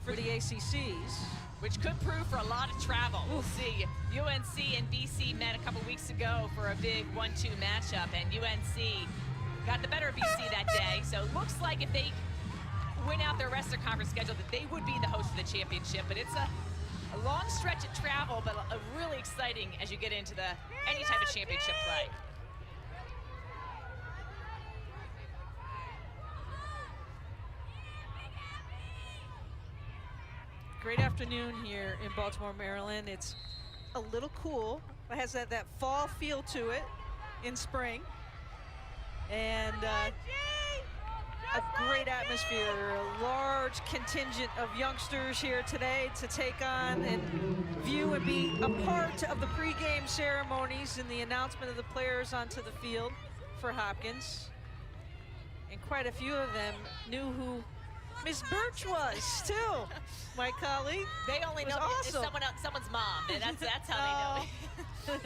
for the ACCs. Which could prove for a lot of travel. We'll see. UNC and BC met a couple weeks ago for a big 1-2 matchup, and UNC got the better of BC that day. So it looks like if they win out their rest of their conference schedule, that they would be the host of the championship. But it's a long stretch of travel, but really exciting as you get into any type of championship play. Great afternoon here in Baltimore, Maryland. It's a little cool. It has that fall feel to it in spring. And a great atmosphere, a large contingent of youngsters here today to take on and view and be a part of the pregame ceremonies and the announcement of the players onto the field for Hopkins. And quite a few of them knew who Miss Birch was, too, my colleague. They only know it's someone's mom, and that's how they know.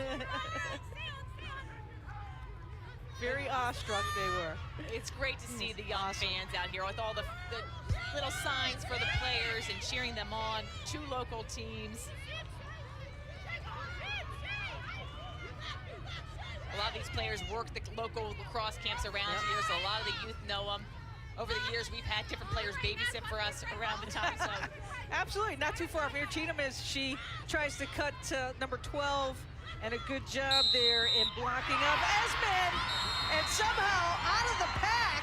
Very awestruck they were. It's great to see the young fans out here with all the little signs for the players and cheering them on. 2 local teams. A lot of these players work the local lacrosse camps around here, so a lot of the youth know them. Over the years, we've had different players babysit for us around the time. So. Absolutely, not too far from here. Cheatham, as she tries to cut number 12, and a good job there in blocking of Esmond. And somehow, out of the pack,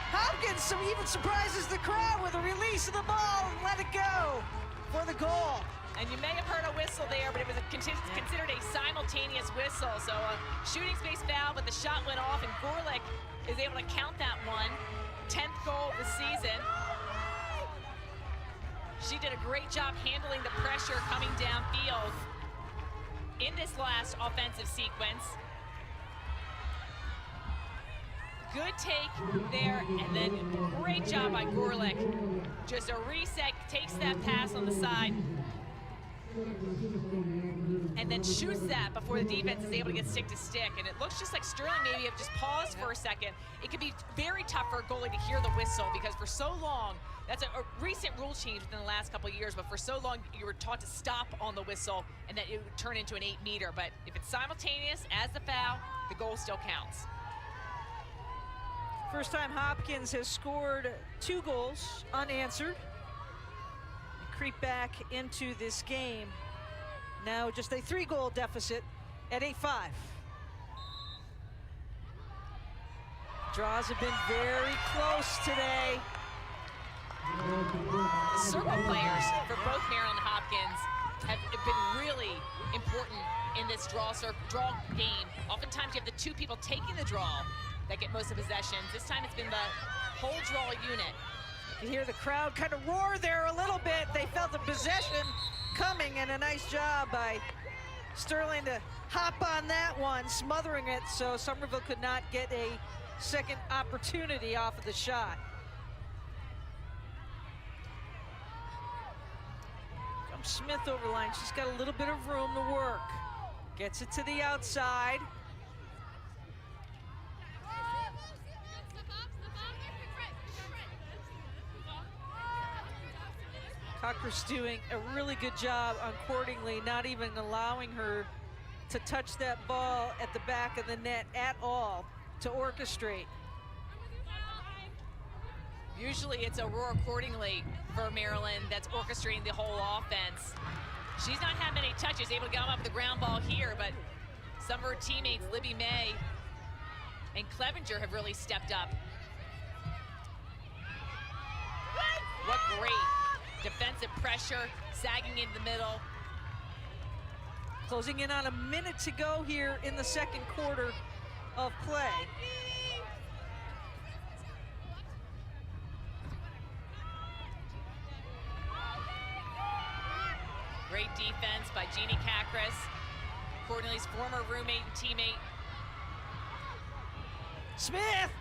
Hopkins even surprises the crowd with a release of the ball and let it go for the goal. And you may have heard a whistle there, but it was considered a simultaneous whistle. So a shooting space foul, but the shot went off, and Gorlick is able to count that one. 10th goal of the season. She did a great job handling the pressure coming downfield in this last offensive sequence. Good take there, and then great job by Gorlick. Just a reset, takes that pass on the side, and then shoots that before the defense is able to get stick to stick. And it looks just like Sterling maybe have just paused for a second. It can be very tough for a goalie to hear the whistle, because for so long, that's a recent rule change within the last couple of years, but for so long you were taught to stop on the whistle and that it would turn into an 8-meter. But if it's simultaneous as the foul, the goal still counts. First time Hopkins has scored 2 goals unanswered. And creep back into this game. Now just a 3-goal deficit at 8-5. Draws have been very close today. The circle players for both Maryland and Hopkins have been really important in this draw game. Oftentimes you have the 2 people taking the draw that get most of the possessions. This time it's been the whole draw unit. You hear the crowd kind of roar there a little bit. They felt the possession coming, and a nice job by Sterling to hop on that one, smothering it so Somerville could not get a second opportunity off of the shot. Comes Smith over the line. She's got a little bit of room to work. Gets it to the outside. Tucker's doing a really good job on Cordingley, not even allowing her to touch that ball at the back of the net at all to orchestrate. Usually it's Aurora Cordingley for Maryland that's orchestrating the whole offense. She's not had many touches, able to get up with the ground ball here, but some of her teammates, Libby May and Clevenger, have really stepped up. What great defensive pressure, sagging in the middle. Closing in on a minute to go here in the second quarter of play. Great defense by Janine Tucker, Courtney's former roommate and teammate. Smith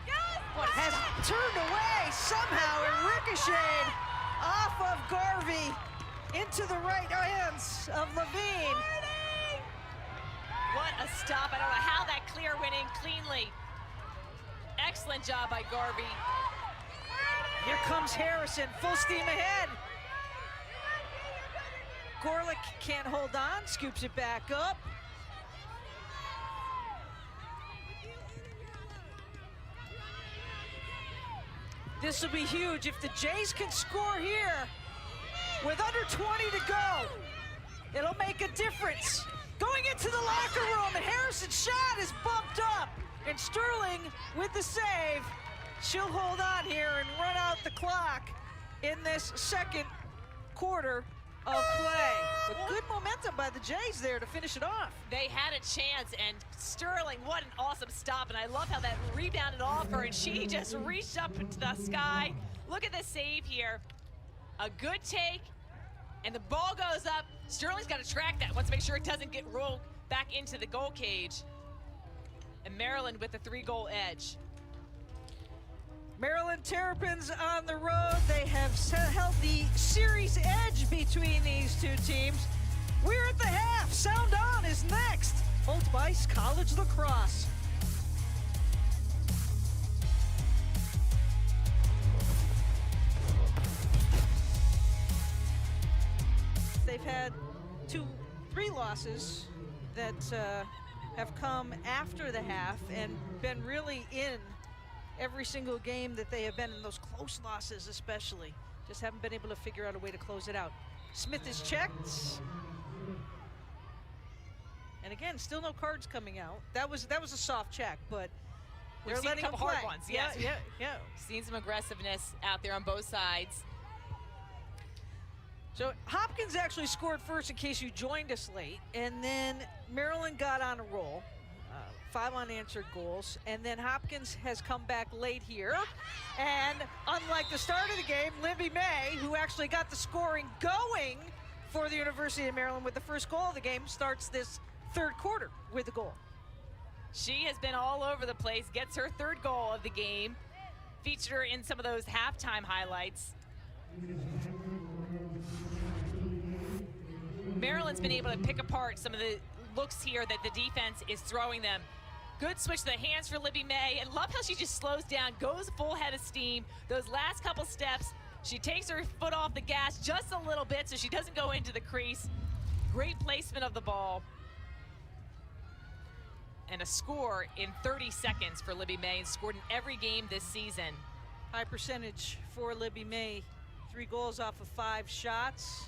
What a has stop. turned away somehow and ricocheted off of Garvey into the right hands of Levine. What a stop. I don't know how that clear went in cleanly. Excellent job by Garvey. Here comes Harrison, full steam ahead. Gorlick can't hold on, scoops it back up. This will be huge. If the Jays can score here with under 20 to go, it'll make a difference. Going into the locker room, and Harrison's shot is bumped up. And Sterling with the save. She'll hold on here and run out the clock in this second quarter of play. But good momentum by the Jays there to finish it off. They had a chance, and Sterling, what an awesome stop. And I love how that rebounded off her, and she just reached up into the sky. Look at the save here. A good take, and the ball goes up. Sterling's got to track that. Wants to make sure it doesn't get rolled back into the goal cage. And Maryland with the 3-goal edge. Maryland Terrapins on the road. They have held the series edge between these two teams. We're at the half. Sound On is next. Old Spice College Lacrosse. They've had 3 losses that have come after the half and been really in every single game that they have been in, those close losses especially. Just haven't been able to figure out a way to close it out. Smith is checked. And again, still no cards coming out. That was a soft check, but We've they're seen a letting him couple play. hard ones, yes. Yeah. Seen some aggressiveness out there on both sides. So Hopkins actually scored first in case you joined us late, and then Maryland got on a roll. 5 unanswered goals, and then Hopkins has come back late here. And unlike the start of the game, Libby May, who actually got the scoring going for the University of Maryland with the first goal of the game, starts this third quarter with a goal. She has been all over the place, gets her 3rd goal of the game. Featured her in some of those halftime highlights. Maryland's been able to pick apart some of the looks here that the defense is throwing them. Good switch to the hands for Libby May, and love how she just slows down, goes full head of steam. Those last couple steps, she takes her foot off the gas just a little bit so she doesn't go into the crease. Great placement of the ball. And a score in 30 seconds for Libby May, and scored in every game this season. High percentage for Libby May. 3 goals off of 5 shots,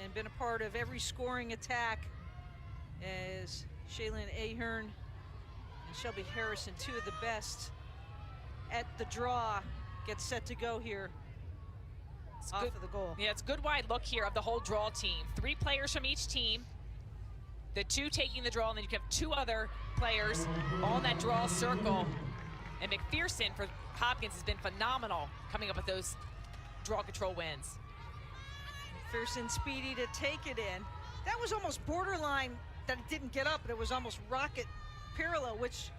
and been a part of every scoring attack as Shaylin Ahern and Shelby Harrison, 2 of the best at the draw, get set to go here off of the goal. Yeah, it's a good wide look here of the whole draw team. 3 players from each team. The 2 taking the draw, and then you have 2 other players on that draw circle. And Mcpherson for Hopkins has been phenomenal coming up with those draw control wins. McPherson speedy to take it in. That was almost borderline that it didn't get up, but it was almost rocket parallel, which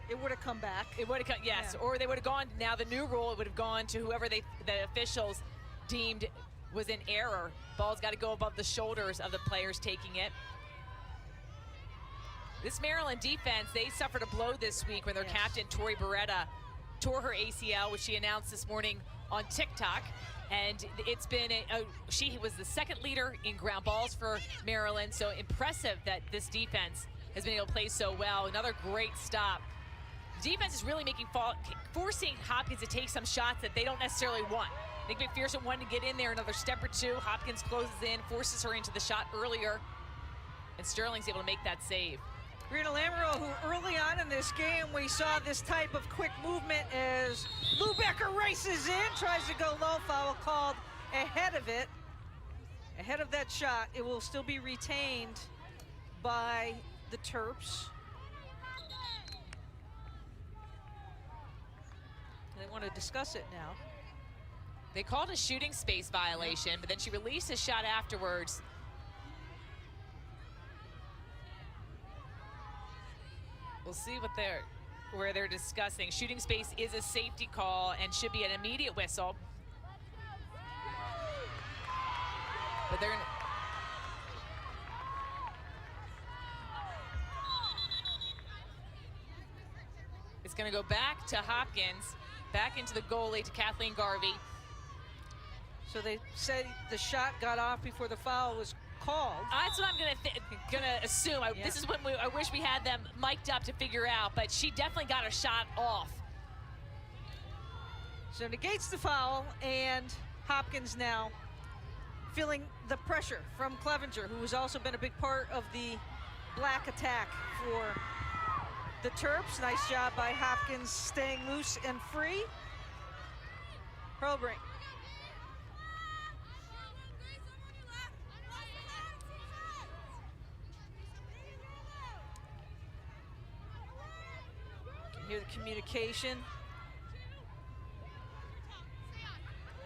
it would have come back. It would have come, yes, Yeah. or they would have gone, now the new rule, it would have gone to whoever the officials deemed was in error. Ball's got to go above the shoulders of the players taking it. This Maryland defense, they suffered a blow this week when their captain, Tori Beretta, tore her ACL, which she announced this morning on TikTok. And it's been, she was the 2nd leader in ground balls for Maryland, so impressive that this defense has been able to play so well. Another great stop. The defense is really forcing Hopkins to take some shots that they don't necessarily want. I think McPherson wanted to get in there another step or 2. Hopkins closes in, forces her into the shot earlier, and Sterling's able to make that save. Rena Lamoureux, who early on in this game, we saw this type of quick movement as Lubecker races in, tries to go low, foul called ahead of it, ahead of that shot. It will still be retained by the Terps. They want to discuss it now. They called a shooting space violation, but then she released a shot afterwards. We'll see where they're discussing. Shooting space is a safety call and should be an immediate whistle. But they're it's going to go back to Hopkins, back into the goalie to Kathleen Garvey. So they said the shot got off before the foul was called. That's what I'm gonna assume. This is when I wish we had them mic'd up to figure out, but she definitely got a shot off. So negates the foul, and Hopkins now feeling the pressure from Clevenger, who has also been a big part of the black attack for the Terps. Nice job by Hopkins staying loose and free. Probring. Can hear the communication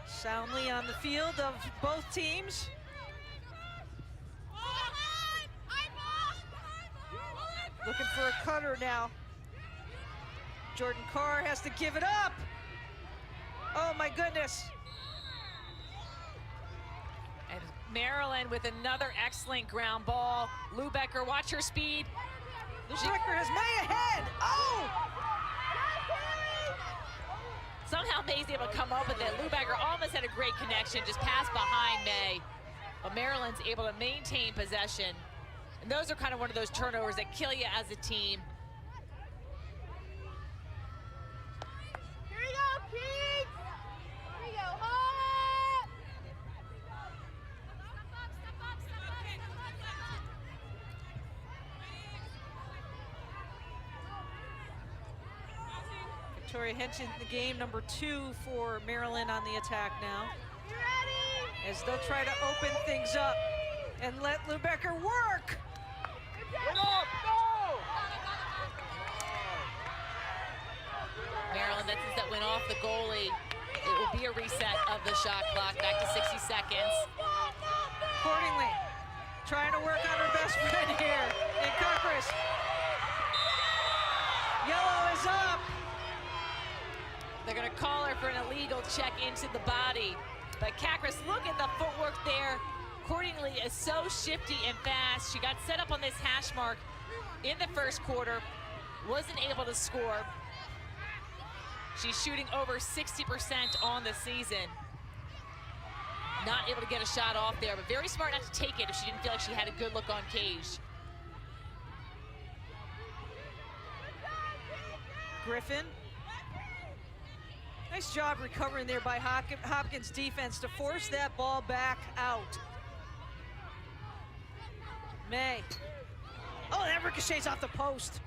soundly on the field of both teams. Looking for a cutter now. Jordan Carr has to give it up. Oh my goodness. And Maryland with another excellent ground ball. Lubecker, watch her speed. Lubecker has May ahead. Oh! Somehow May's able to come up with it. Lubecker almost had a great connection, just passed behind May. But Maryland's able to maintain possession. And those are kind of one of those turnovers that kill you as a team. Here we go, kids! Here we go, hot! Victoria Henson in the game, number 2 for Maryland on the attack now. You ready? As they'll try to open things up and let Lubecker work. Get up, go! Maryland, that went off the goalie. It will be a reset of the shot clock, back to 60 seconds. Accordingly, trying to work on her best friend here in Cochras. Yellow is up. They're going to call her for an illegal check into the body. But Kakras, look at the footwork there. Accordingly, is so shifty and fast. She got set up on this hash mark in the first quarter, wasn't able to score. She's shooting over 60% on the season. Not able to get a shot off there, but very smart not to take it if she didn't feel like she had a good look on cage. Griffin. Nice job recovering there by Hopkins defense to force that ball back out. May. Oh, that ricochets off the post.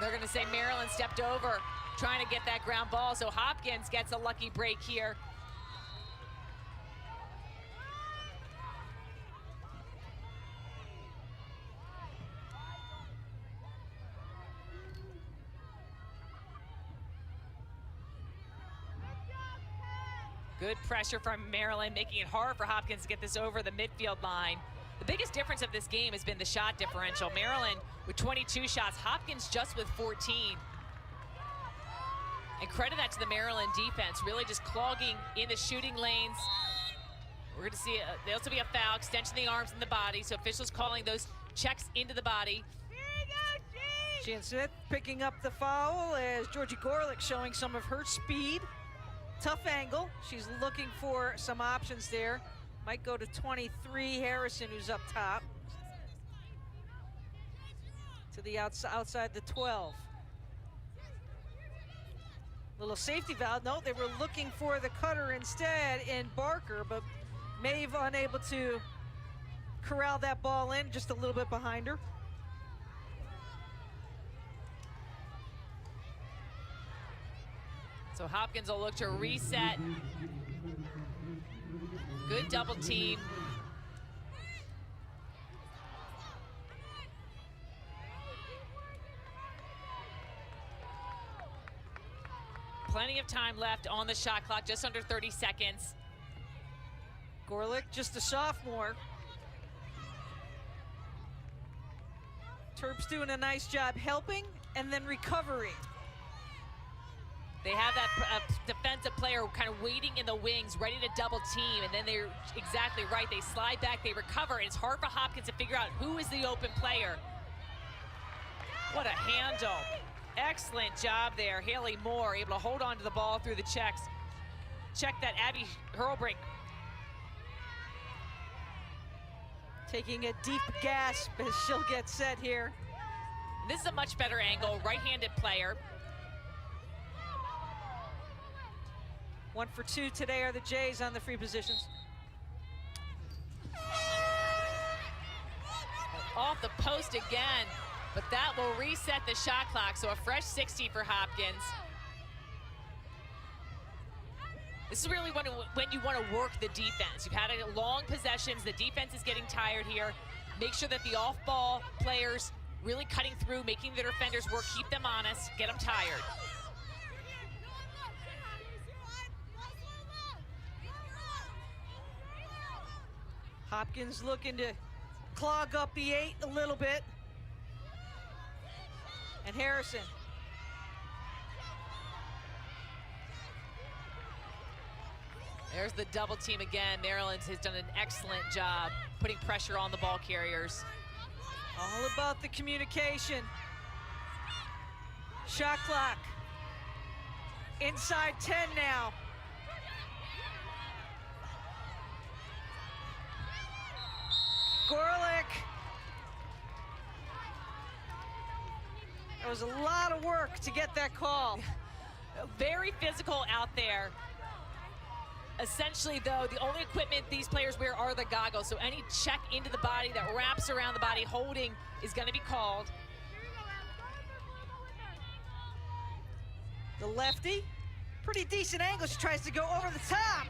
They're going to say Maryland stepped over, trying to get that ground ball, so Hopkins gets a lucky break here. Good pressure from Maryland, making it hard for Hopkins to get this over the midfield line. The biggest difference of this game has been the shot differential. Maryland with 22 shots, Hopkins just with 14. And credit that to the Maryland defense, really just clogging in the shooting lanes. We're gonna see, there'll also be a foul, extension of the arms and the body, so officials calling those checks into the body. Here we go, G! Shannon Smith picking up the foul as Georgie Gorlick showing some of her speed. Tough angle. She's looking for some options there. Might go to 23, Harrison, who's up top. To the outside the 12. Little safety valve. No, they were looking for the cutter instead in Barker, but Maeve unable to corral that ball in, just a little bit behind her. So Hopkins will look to reset. Good double team. Plenty of time left on the shot clock, just under 30 seconds. Gorlick, just a sophomore. Terp's doing a nice job helping and then recovering. They have that defensive player kind of waiting in the wings, ready to double team, and then they're exactly right. They slide back, they recover, and it's hard for Hopkins to figure out who is the open player. What a handle. Excellent job there. Haley Moore able to hold on to the ball through the checks. Check that, Abby Hurlbrink. Taking a deep gasp as she'll get set here. This is a much better angle, right-handed player. 1 for 2 today are the Jays on the free positions. Off the post again, but that will reset the shot clock, so a fresh 60 for Hopkins. This is really when you want to work the defense. You've had long possessions, the defense is getting tired here. Make sure that the off-ball players really cutting through, making the defenders work, keep them honest, get them tired. Hopkins looking to clog up the 8 a little bit. And Harrison. There's the double team again. Maryland has done an excellent job putting pressure on the ball carriers. All about the communication. Shot clock. Inside 10 now. Gorlick. That was a lot of work to get that call. Very physical out there. Essentially, though, the only equipment these players wear are the goggles, so any check into the body that wraps around the body holding is going to be called. The lefty, pretty decent angle. She tries to go over the top.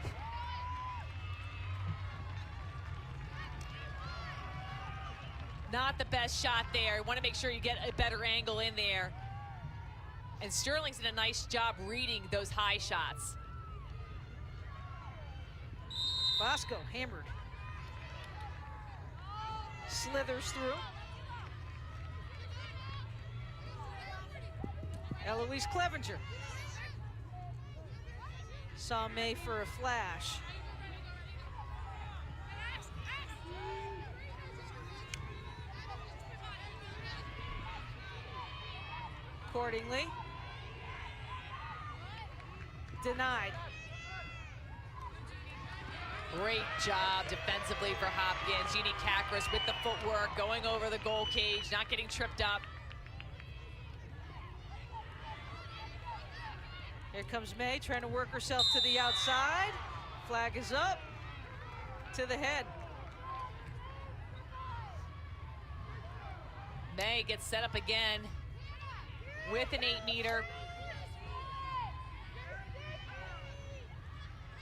Not the best shot there. Want to make sure you get a better angle in there. And Sterling's done a nice job reading those high shots. Bosco hammered. Slithers through. Eloise Clevenger. Saw May for a flash. Accordingly, denied. Great job defensively for Hopkins. Janine Tucker with the footwork, going over the goal cage, not getting tripped up. Here comes May, trying to work herself to the outside. Flag is up, to the head. May gets set up again with an 8-meter.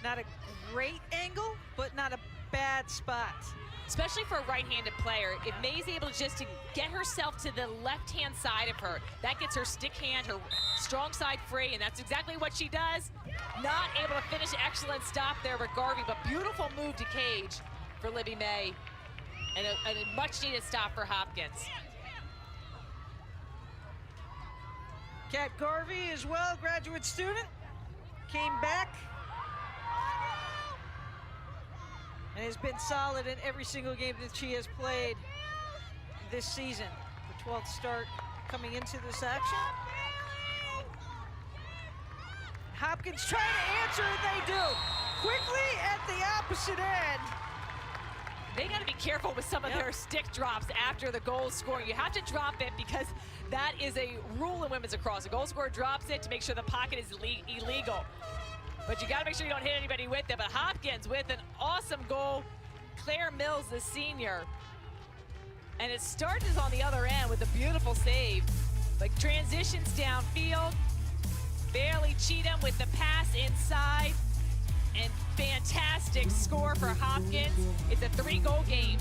Not a great angle, but not a bad spot. Especially for a right-handed player, if May's able just to get herself to the left-hand side of her, that gets her stick hand, her strong side free, and that's exactly what she does. Not able to finish. Excellent stop there for Garvey, but beautiful move to cage for Libby May, and a much-needed stop for Hopkins. Kat Garvey as well, graduate student, came back and has been solid in every single game that she has played this season. The 12th start coming into this action. Hopkins trying to answer, and they do. Quickly at the opposite end. They got to be careful with some of their stick drops after the goal scoring. You have to drop it because that is a rule in women's lacrosse. The goal scorer drops it to make sure the pocket is illegal. But you got to make sure you don't hit anybody with it. But Hopkins with an awesome goal. Claire Mills, the senior. And it starts on the other end with a beautiful save. Like transitions downfield. Bailey Cheatham with the pass inside. And fantastic score for Hopkins. It's a 3-goal game.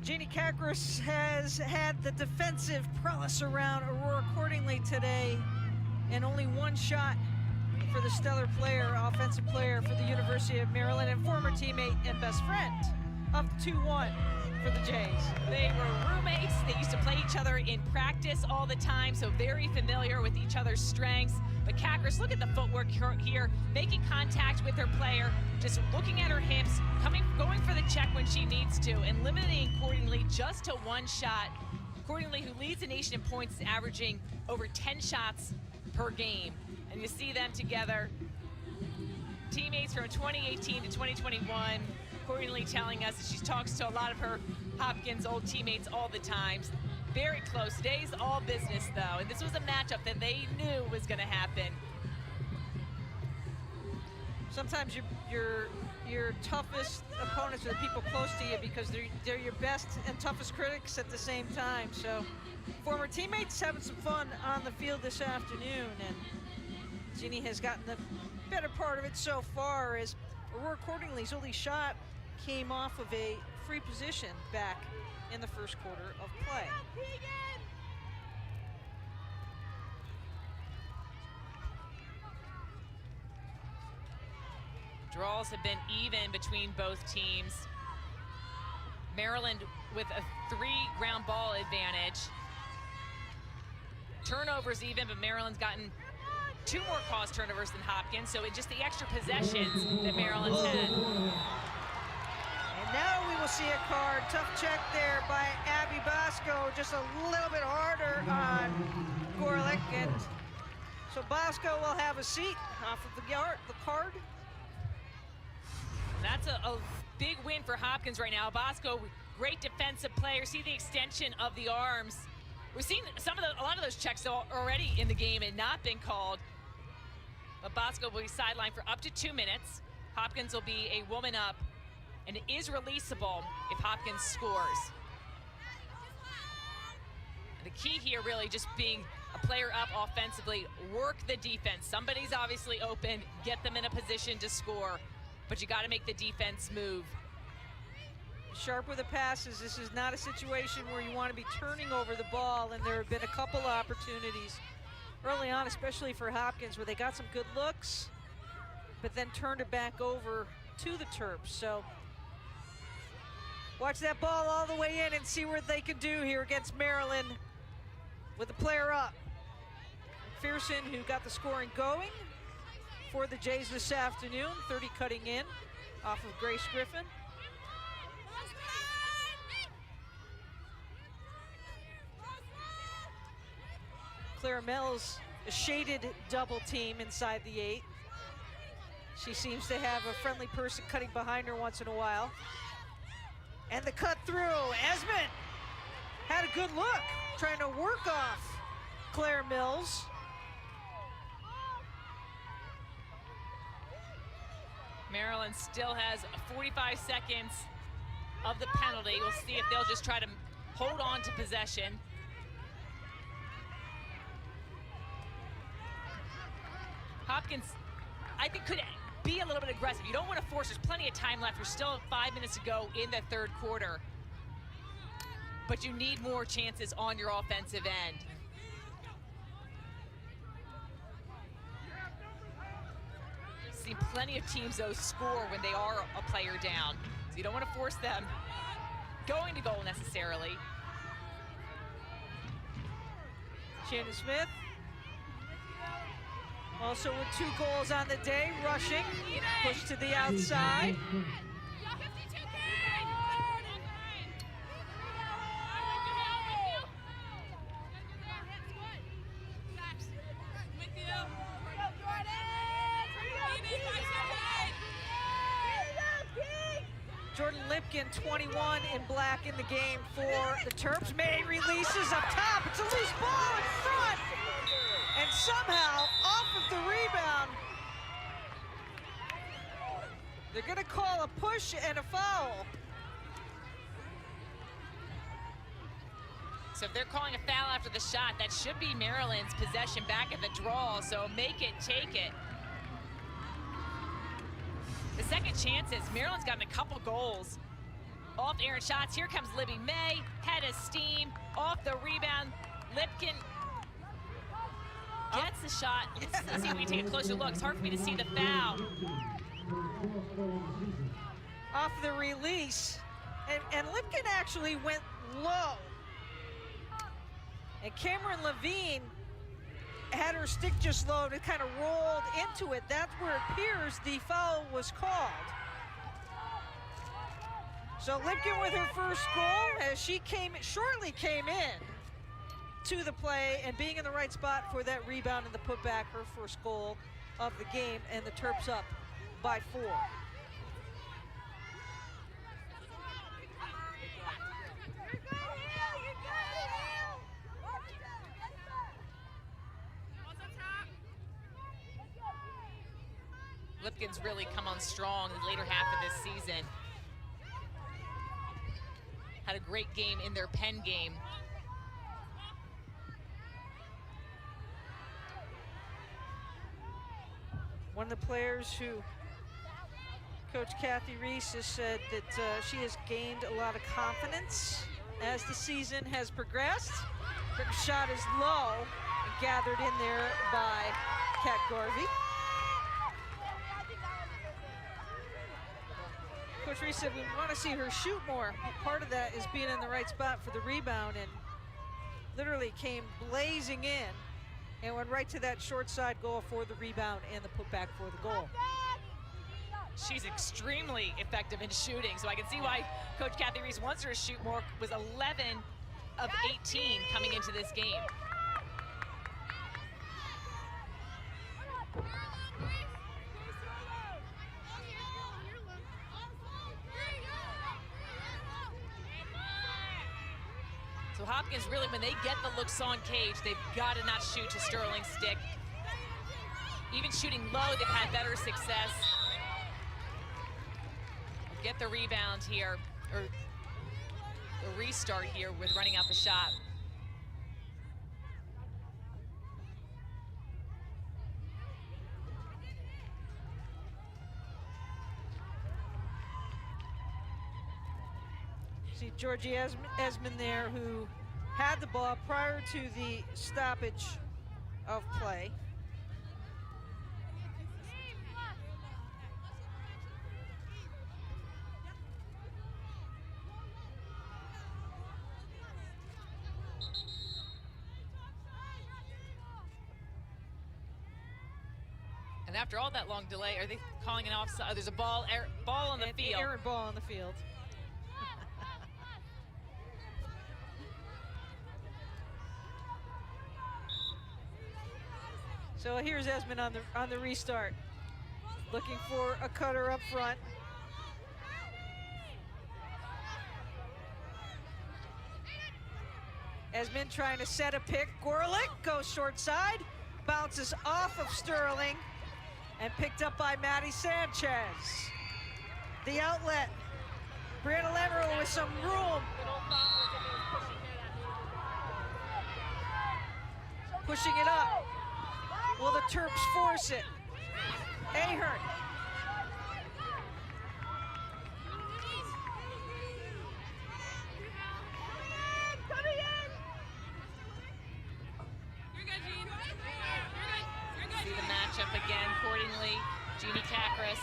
Jeannie Kakris has had the defensive prowess around Aurora accordingly today, and only one shot for the stellar player, offensive player for the University of Maryland, and former teammate and best friend, up 2-1 for the Jays. They were roommates. They used to play each other in practice all the time, so very familiar with each other's strengths. But Kakris, look at the footwork here, making contact with her player, just looking at her hips, going for the check when she needs to, and limiting accordingly just to one shot. Accordingly, who leads the nation in points, is averaging over 10 shots per game. And you see them together, teammates from 2018 to 2021, accordingly telling us that she talks to a lot of her Hopkins old teammates all the time. Very close. Today's all business, though, and this was a matchup that they knew was going to happen. Sometimes your toughest opponents are the people close to you because they're your best and toughest critics at the same time. So former teammates having some fun on the field this afternoon, and Jeannie has gotten the better part of it so far, as Aurora accordingly's only shot came off of a free position back in the first quarter of play. Draws have been even between both teams. Maryland with a 3 ground ball advantage. Turnovers even, but Maryland's gotten 2 more caused turnovers than Hopkins, so it's just the extra possessions that Maryland's had. And now we will see a card. Tough check there by Abby Bosco, just a little bit harder on Gorlick, and so Bosco will have a seat off of the card. That's a big win for Hopkins right now. Bosco, great defensive player. See the extension of the arms. We've seen a lot of those checks already in the game and not been called. But Bosco will be sidelined for up to 2 minutes. Hopkins will be a woman up, and it is releasable if Hopkins scores. The key here really just being a player up offensively, work the defense. Somebody's obviously open, get them in a position to score, but you got to make the defense move. Sharp with the passes. This is not a situation where you want to be turning over the ball, and there have been a couple of opportunities early on, especially for Hopkins, where they got some good looks, but then turned it back over to the Terps. So watch that ball all the way in and see what they can do here against Maryland with the player up. McPherson, who got the scoring going for the Jays this afternoon, 30 cutting in off of Grace Griffin. Claire Mills, a shaded double team inside the 8. She seems to have a friendly person cutting behind her once in a while. And the cut through, Esmond had a good look, trying to work off Claire Mills. Maryland still has 45 seconds of the penalty. We'll see if they'll just try to hold on to possession. Hopkins, I think, could be a little bit aggressive. You don't want to force. There's plenty of time left. There's still 5 minutes to go in the third quarter. But you need more chances on your offensive end. Seen plenty of teams, though, score when they are a player down. So you don't want to force them going to goal necessarily. Shannon Smith, also with 2 goals on the day, rushing, push to the outside. Jordan Lipkin, 21 in black in the game for the Terps. May releases up top. It's a loose ball in front. And somehow, off of the rebound, they're going to call a push and a foul. So if they're calling a foul after the shot, that should be Maryland's possession back at the draw. So make it, take it. The second chances, Maryland's gotten a couple goals off errant shots. Here comes Libby May, head of steam, off the rebound. Lipkin gets the shot. Let's see if we can take a closer look. It's hard for me to see the foul. Off the release, and Lipkin actually went low. And Cameron Levine had her stick just low and kind of rolled into it. That's where it appears the foul was called. So Lipkin with her first goal as she shortly came in to the play and being in the right spot for that rebound and the putback, her first goal of the game, and the Terps up by 4. Lipkin's really come on strong in the later half of this season. Had a great game in their Penn game. One of the players who Coach Kathy Reese has said that she has gained a lot of confidence as the season has progressed. Her shot is low and gathered in there by Kat Garvey. Coach Reese said we want to see her shoot more. Part of that is being in the right spot for the rebound, and literally came blazing in and went right to that short side goal for the rebound and the putback for the goal. She's extremely effective in shooting, so I can see why Coach Kathy Reese wants her to shoot more. Was 11 of 18 coming into this game. So Hopkins really, when they get the looks on cage, they've got to not shoot to Sterling's stick. Even shooting low, they've had better success. Get the rebound here, or the restart here with running out the shot. See Georgie Esmond there, who had the ball prior to the stoppage of play. And after all that long delay, are they calling an offside? Oh, there's a ball on the field. Errant ball on the field. So here's Esmond on the restart, looking for a cutter up front. Esmond trying to set a pick. Gorlick goes short side, bounces off of Sterling, and picked up by Maddie Sanchez. The outlet, Brianna Lemery with some room. Pushing it up. Will the Terps force it? Ahern. See the matchup again, accordingly. Jeannie Kakris.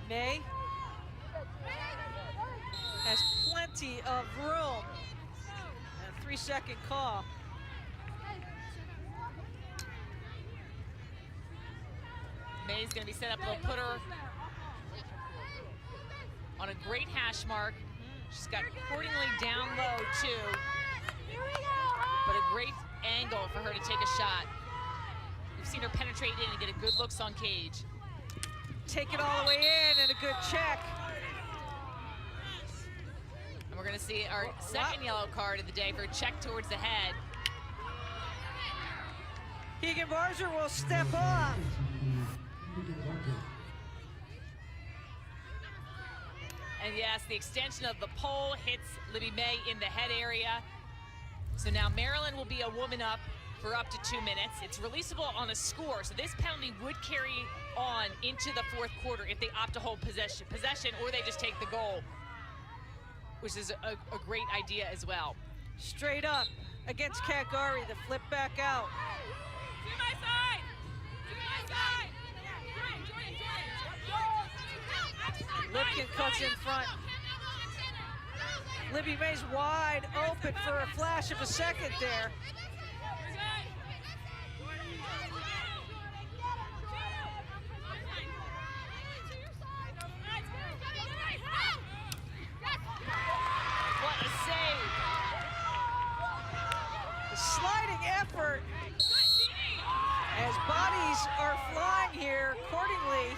May has plenty of room. And a 3-second call. May's going to be set up. They'll put her on a great hash mark. She's got accordingly down low too, but a great angle for her to take a shot. We've seen her penetrate in and get a good looks on cage. Take it all the way in and a good check. And we're going to see our second yellow card of the day for a check towards the head. Keegan Barger will step off. And yes, the extension of the pole hits Libby May in the head area. So now Maryland will be a woman up for up to 2 minutes. It's releasable on a score, so this penalty would carry on into the fourth quarter if they opt to hold possession, or they just take the goal, which is a great idea as well. Straight up against Kakari, the flip back out. To my side! To my side! Lipkin cuts in front. Libby May's wide open for a flash of a second there. What a save. The sliding effort as bodies are flying here accordingly.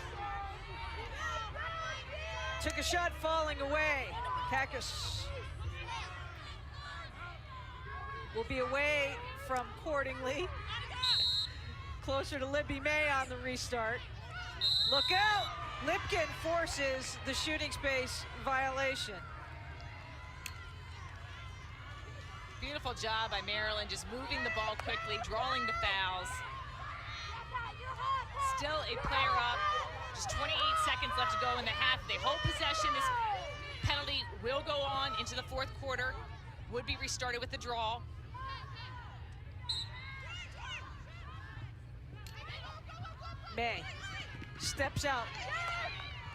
Took a shot falling away. Kakis will be away from Cordingly. Closer to Libby May on the restart. Look out! Lipkin forces the shooting space violation. Beautiful job by Maryland, just moving the ball quickly, drawing the fouls. Still a player up, just 28 seconds left to go in the half. If they hold possession, this penalty will go on into the fourth quarter, would be restarted with the draw. May steps out,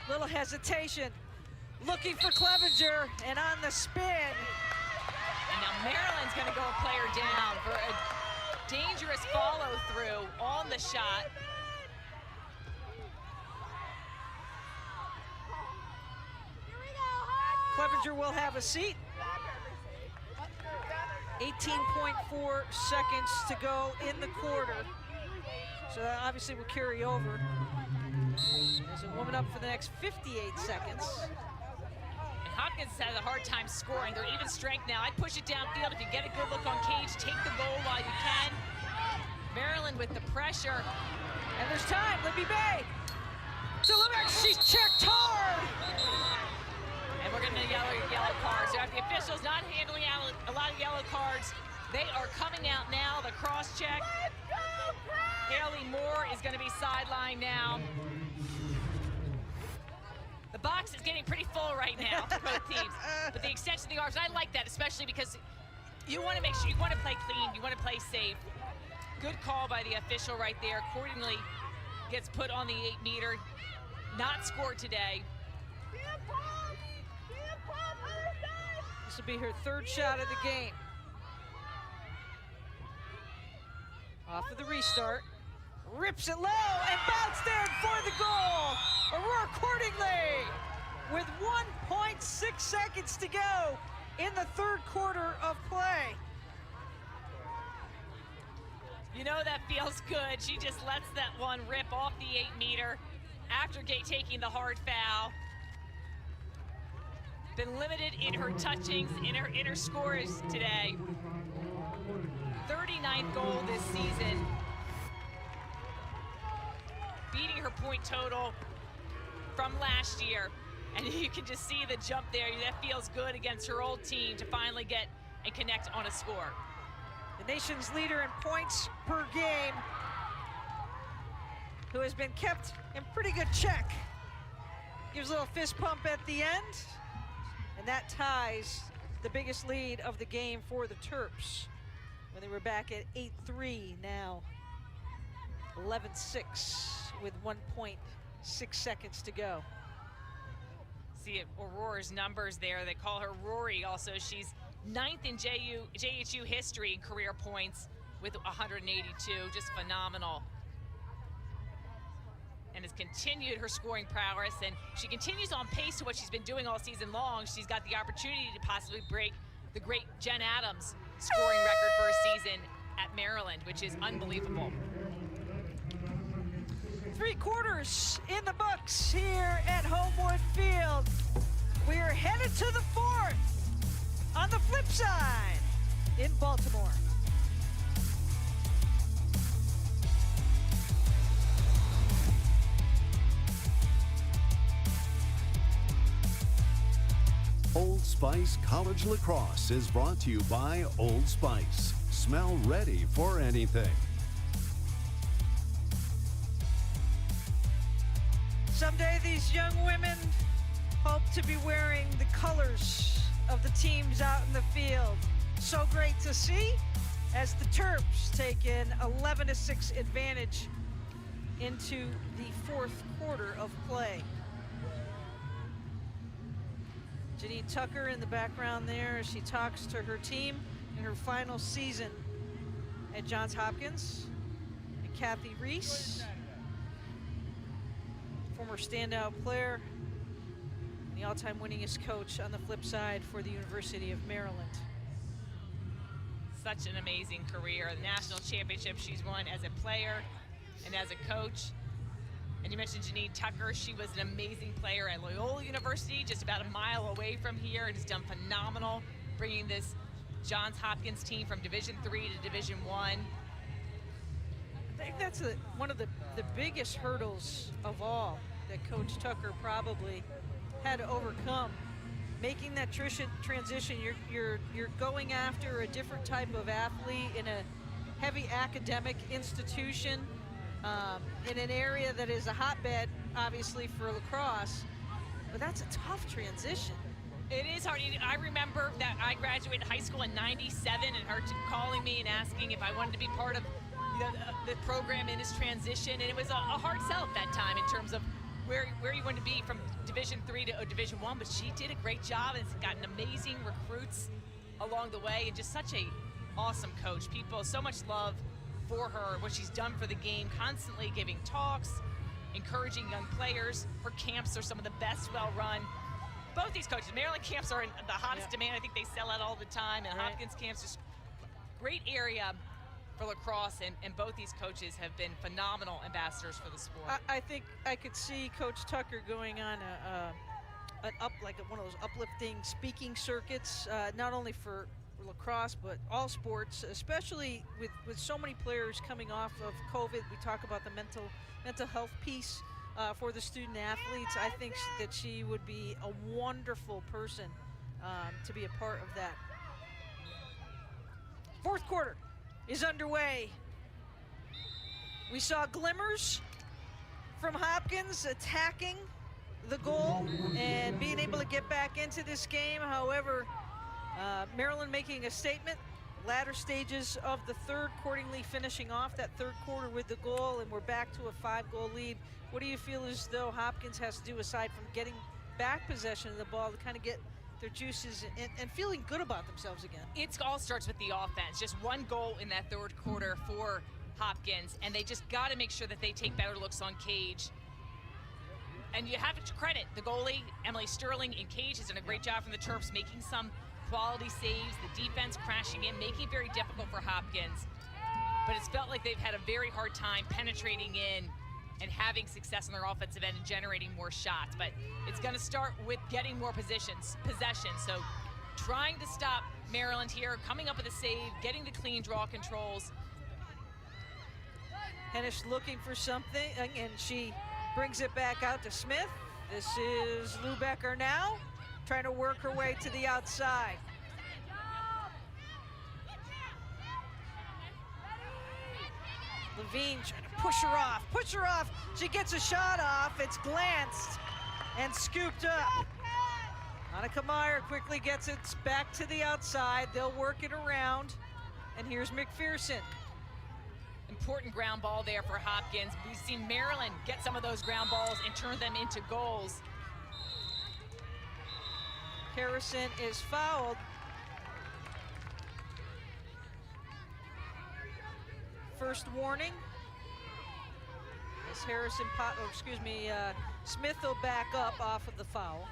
little hesitation, looking for Clevenger, and on the spin. And now Maryland's gonna go a player down for a dangerous follow through on the shot. Clevenger will have a seat. 18.4 seconds to go in the quarter. So that obviously will carry over. As a woman up for the next 58 seconds. And Hopkins has a hard time scoring. They're even strength now. I'd push it downfield. If you get a good look on Cage, take the goal while you can. Maryland with the pressure. And there's time, Libby May. To Lubecker, she's checked hard. And we're gonna yellow cards. So if the officials not handling a lot of yellow cards, they are coming out now, the cross check. Haley Moore is gonna be sidelined now. The box is getting pretty full right now for both teams. But the extension of the arms, I like that, especially because you wanna make sure, you wanna play clean, you wanna play safe. Good call by the official right there. Accordingly, gets put on the 8 meter. Not scored today. This will be her third shot of the game. Off of the restart. Rips it low and bounced in for the goal. Aurora Cordingly with 1.6 seconds to go in the third quarter of play. You know that feels good. She just lets that one rip off the 8 meter after taking the hard foul. Been limited in her touchings, in her scores today. 39th goal this season. Beating her point total from last year. And you can just see the jump there. That feels good against her old team to finally get and connect on a score. The nation's leader in points per game, who has been kept in pretty good check. Gives a little fist pump at the end, and that ties the biggest lead of the game for the Terps. When they were back at 8-3, now 11-6 with 1.6 seconds to go. See Aurora's numbers there. They call her Rory also. She's 9th in JHU history in career points with 182, just phenomenal. And has continued her scoring prowess, and she continues on pace to what she's been doing all season long. She's got the opportunity to possibly break the great Jen Adams scoring record for a season at Maryland, which is unbelievable. 3 quarters in the books here at Homewood Field. We are headed to the 4th on the flip side in Baltimore. Spice College Lacrosse is brought to you by Old Spice. Smell ready for anything. Someday these young women hope to be wearing the colors of the teams out in the field. So great to see as the Terps take an 11-6 advantage into the fourth quarter of play. Janine Tucker in the background there as she talks to her team in her final season at Johns Hopkins. And Kathy Reese, former standout player, the all-time winningest coach on the flip side for the University of Maryland. Such an amazing career. The national championship she's won as a player and as a coach. And you mentioned Janine Tucker. She was an amazing player at Loyola University, just about a mile away from here, and has done phenomenal bringing this Johns Hopkins team from Division III to Division I. I think that's one of the biggest hurdles of all that Coach Tucker probably had to overcome. Making that transition, you're going after a different type of athlete in a heavy academic institution, in an area that is a hotbed, obviously, for lacrosse, but that's a tough transition. It is hard. I remember that I graduated high school in '97 and her calling me and asking if I wanted to be part of the program in his transition, and it was a hard sell at that time in terms of where you want to be from Division III to Division I, but she did a great job and has gotten amazing recruits along the way, and just such a awesome coach. People, so much love for her, what she's done for the game, constantly giving talks, encouraging young players. Her camps are some of the best well-run. Both these coaches, Maryland camps are in the hottest demand. I think they sell out all the time, and Hopkins camps, just great area for lacrosse, and both these coaches have been phenomenal ambassadors for the sport. I think I could see Coach Tucker going on one of those uplifting speaking circuits, not only for lacrosse but all sports, especially with so many players coming off of COVID. We talk about the mental health piece for the student athletes. I think that she would be a wonderful person to be a part of that. Fourth quarter is underway. We saw glimmers from Hopkins attacking the goal and being able to get back into this game. However, Maryland making a statement, latter stages of the third, accordingly finishing off that third quarter with the goal, and we're back to a 5-goal lead. What do you feel as though Hopkins has to do aside from getting back possession of the ball to kind of get their juices and feeling good about themselves again? It all starts with the offense. Just one goal in that third quarter for Hopkins, and they just got to make sure that they take better looks on Cage. And you have to credit the goalie, Emily Sterling, and Cage has done a great job from the Terps, making some quality saves, the defense crashing in, making it very difficult for Hopkins. But it's felt like they've had a very hard time penetrating in and having success on their offensive end and generating more shots. But it's going to start with getting more possession. So trying to stop Maryland here, coming up with a save, getting the clean draw controls. Hennish looking for something, and she brings it back out to Smith. This is Lubecker now, trying to work her way to the outside. Levine trying to push her off. She gets a shot off. It's glanced and scooped up. Annika Meyer quickly gets it back to the outside. They'll work it around. And here's McPherson. Important ground ball there for Hopkins. We've seen Maryland get some of those ground balls and turn them into goals. Harrison is fouled. First warning. As Harrison, Smith will back up off of the foul.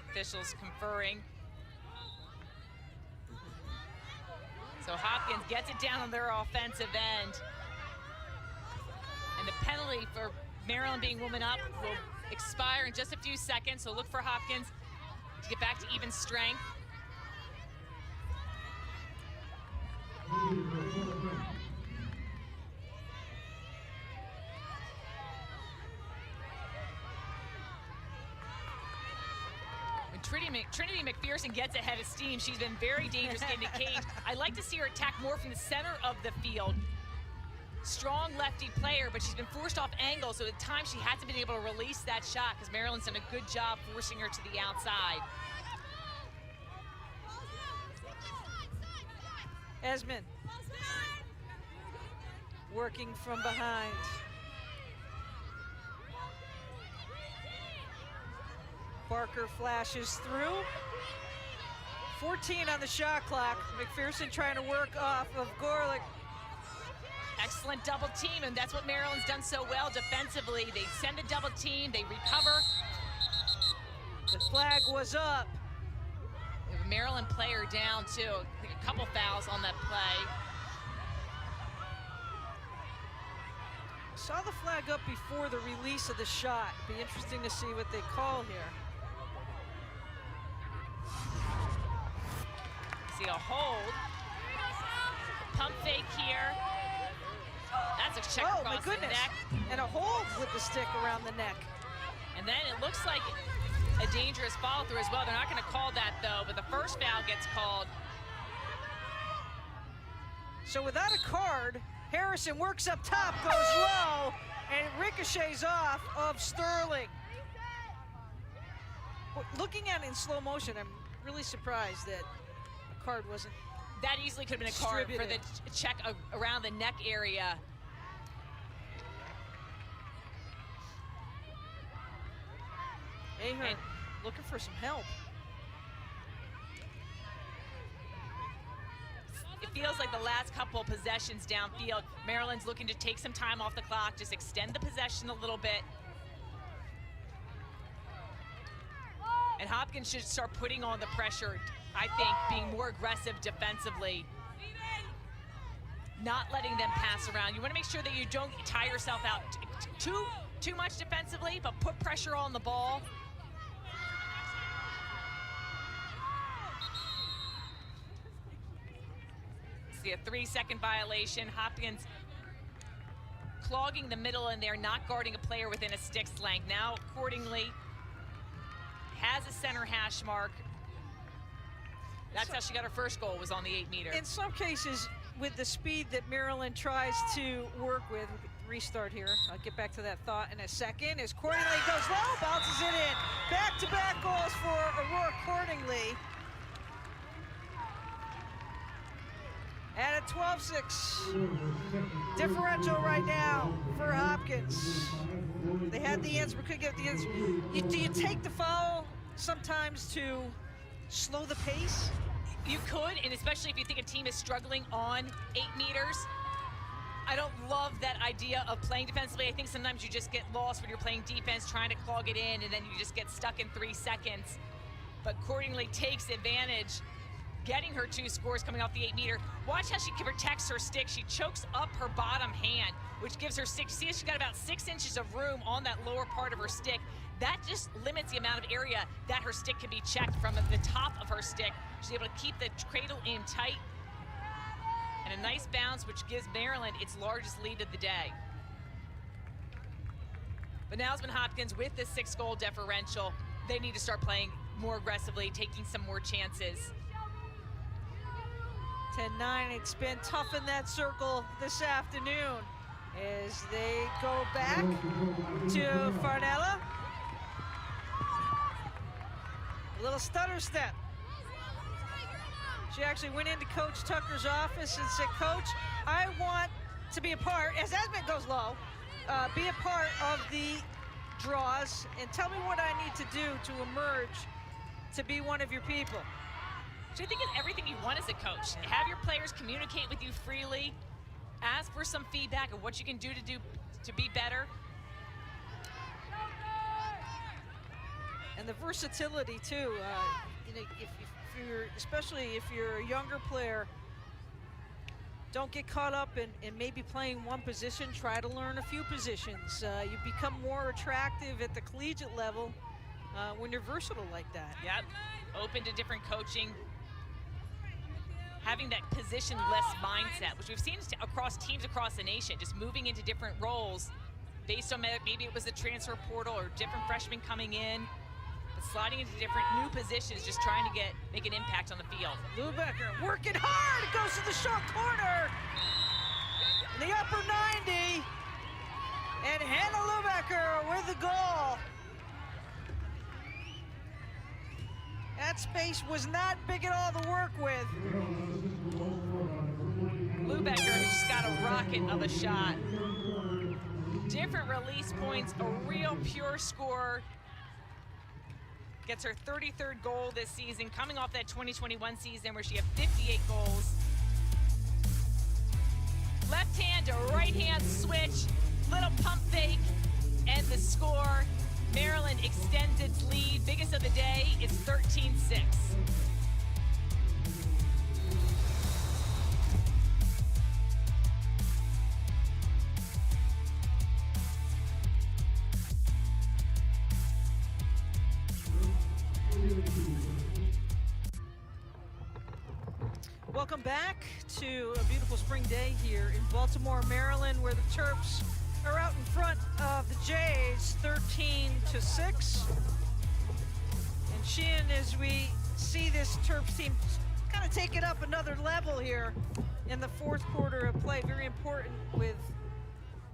Officials conferring. So Hopkins gets it down on their offensive end. And the penalty for Maryland being woman up will expire in just a few seconds. So look for Hopkins to get back to even strength. Trinity McPherson gets ahead of steam. She's been very dangerous in the cage. I like to see her attack more from the center of the field. Strong lefty player, but she's been forced off angle, so at times she hasn't been able to release that shot because Maryland's done a good job forcing her to the outside. Esmond working from behind. Barker flashes through. 14 on the shot clock. McPherson trying to work off of Gorlick. Excellent double team, and that's what Maryland's done so well defensively. They send a double team, they recover. The flag was up. We have a Maryland player down too. I think a couple fouls on that play. Saw the flag up before the release of the shot. Be interesting to see what they call here. See a hold. Pump fake here. That's a check Oh my across the goodness. neck. And a hold with the stick around the neck. And then it looks like a dangerous follow through as well. They're not going to call that though, but the first foul gets called. So without a card, Harrison works up top, goes low, and it ricochets off of Sterling. Looking at it in slow motion, I'm really surprised that a card wasn't. That easily could have been a card for the check around the neck area. Ahern looking for some help. It feels like the last couple of possessions downfield, Maryland's looking to take some time off the clock, just extend the possession a little bit. And Hopkins should start putting on the pressure, I think, being more aggressive defensively. Not letting them pass around. You want to make sure that you don't tire yourself out too much defensively, but put pressure on the ball. See a 3-second violation. Hopkins clogging the middle in there, not guarding a player within a stick's length. Now, accordingly, has a center hash mark. That's how she got her first goal, was on the 8-meter. In some cases, with the speed that Maryland tries to work with, restart here. I'll get back to that thought in a second. As Cordingley goes low, bounces it in. Back-to-back goals for Aurora Cordingley. And a 12-6 differential right now for Hopkins. They had the answer, but couldn't get the answer. Do you take the foul sometimes to slow the pace? You could, and especially if you think a team is struggling on 8 meters. I don't love that idea of playing defensively. I think sometimes you just get lost when you're playing defense, trying to clog it in, and then you just get stuck in 3 seconds. But Cordingley takes advantage, getting her 2 scores coming off the 8-meter. Watch how she protects her stick. She chokes up her bottom hand, which gives her 6. See, she's got about 6 inches of room on that lower part of her stick. That just limits the amount of area that her stick can be checked from the top of her stick. She's able to keep the cradle in tight. And a nice bounce, which gives Maryland its largest lead of the day. But now it's been Hopkins with the 6-goal differential. They need to start playing more aggressively, taking some more chances. 10-9, it's been tough in that circle this afternoon as they go back to Farnella. A little stutter step. She actually went into Coach Tucker's office and said, Coach, I want to be a part, as Esmond goes low, be a part of the draws and tell me what I need to do to emerge to be one of your people. So I think it's everything you want as a coach. Have your players communicate with you freely. Ask for some feedback of what you can do to be better. And the versatility too. You know, if you're, especially if you're a younger player, don't get caught up in maybe playing one position. Try to learn a few positions. You become more attractive at the collegiate level when you're versatile like that. Yep, open to different coaching. Having that position-less mindset, which we've seen across teams across the nation, just moving into different roles based on maybe it was the transfer portal or different freshmen coming in. But sliding into different new positions, just trying to make an impact on the field. Lubecker working hard, goes to the short corner. In the upper 90, and Hannah Lubecker with the goal. That space was not big at all to work with. Lubecker just got a rocket of a shot. Different release points, a real pure scorer. Gets her 33rd goal this season, coming off that 2021 season where she had 58 goals. Left hand to right hand switch, little pump fake, and the score. Maryland extends its lead. Biggest of the day, it's 13-6. Welcome back to a beautiful spring day here in Baltimore, Maryland, where the Terps are out in front of the Jays, 13-6. And Shannon, as we see this Terps team kind of take it up another level here in the fourth quarter of play, very important with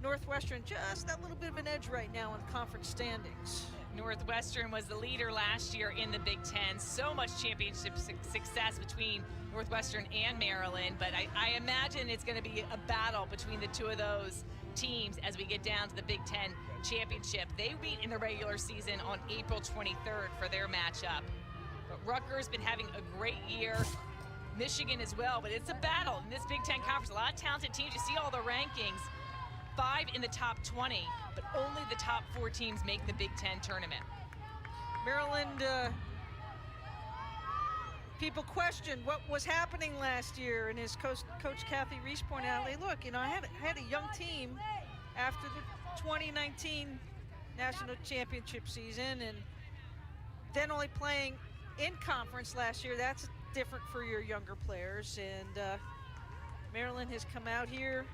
Northwestern just that little bit of an edge right now in conference standings. Northwestern was the leader last year in the Big Ten. So much championship success between Northwestern and Maryland, but I imagine it's going to be a battle between the two of those teams as we get down to the Big Ten championship. They meet in the regular season on April 23rd for their matchup. But Rutgers been having a great year. Michigan as well, but it's a battle in this Big Ten conference. A lot of talented teams. You see all the rankings. 5 in the top 20, but only the top 4 teams make the Big Ten tournament. Maryland, people question what was happening last year, and as Coach Kathy Reese pointed out, hey, look, you know, I had a young team after the 2019 national championship season, and then only playing in conference last year. That's different for your younger players, and Maryland has come out here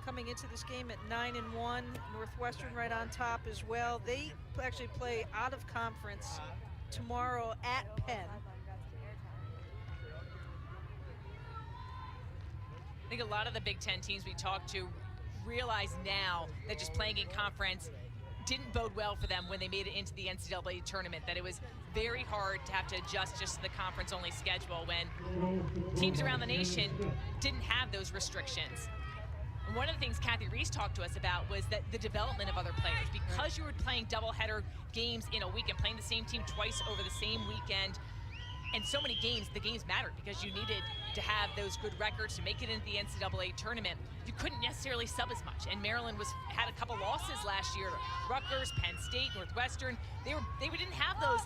coming into this game at 9-1. Northwestern right on top as well. They actually play out of conference tomorrow at Penn. I think a lot of the Big Ten teams we talked to realize now that just playing in conference didn't bode well for them when they made it into the NCAA tournament, that it was very hard to have to adjust just to the conference-only schedule when teams around the nation didn't have those restrictions. And one of the things Kathy Reese talked to us about was that the development of other players. Because you were playing doubleheader games in a weekend, playing the same team twice over the same weekend, and so many games, the games mattered because you needed to have those good records to make it into the NCAA tournament. You couldn't necessarily sub as much, and Maryland had a couple losses last year. Rutgers, Penn State, Northwestern, they didn't have those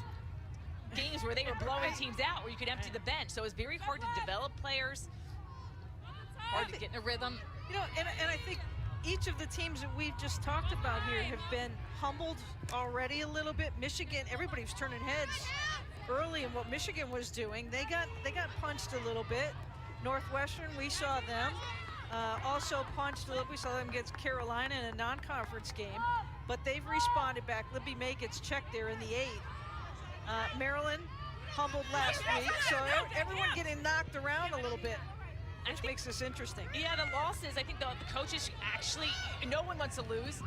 games where they were blowing teams out, where you could empty the bench. So it was very hard to develop players, hard to get in a rhythm. You know, and I think each of the teams that we've just talked about here have been humbled already a little bit. Michigan, everybody was turning heads early in what Michigan was doing. They got punched a little bit. Northwestern, we saw them also punched a little. We saw them against Carolina in a non-conference game, but they've responded back. Libby May gets checked there in the 8th. Maryland humbled last week, so everyone getting knocked around a little bit, which makes this interesting. Yeah, the losses, I think the coaches actually, no one wants to lose,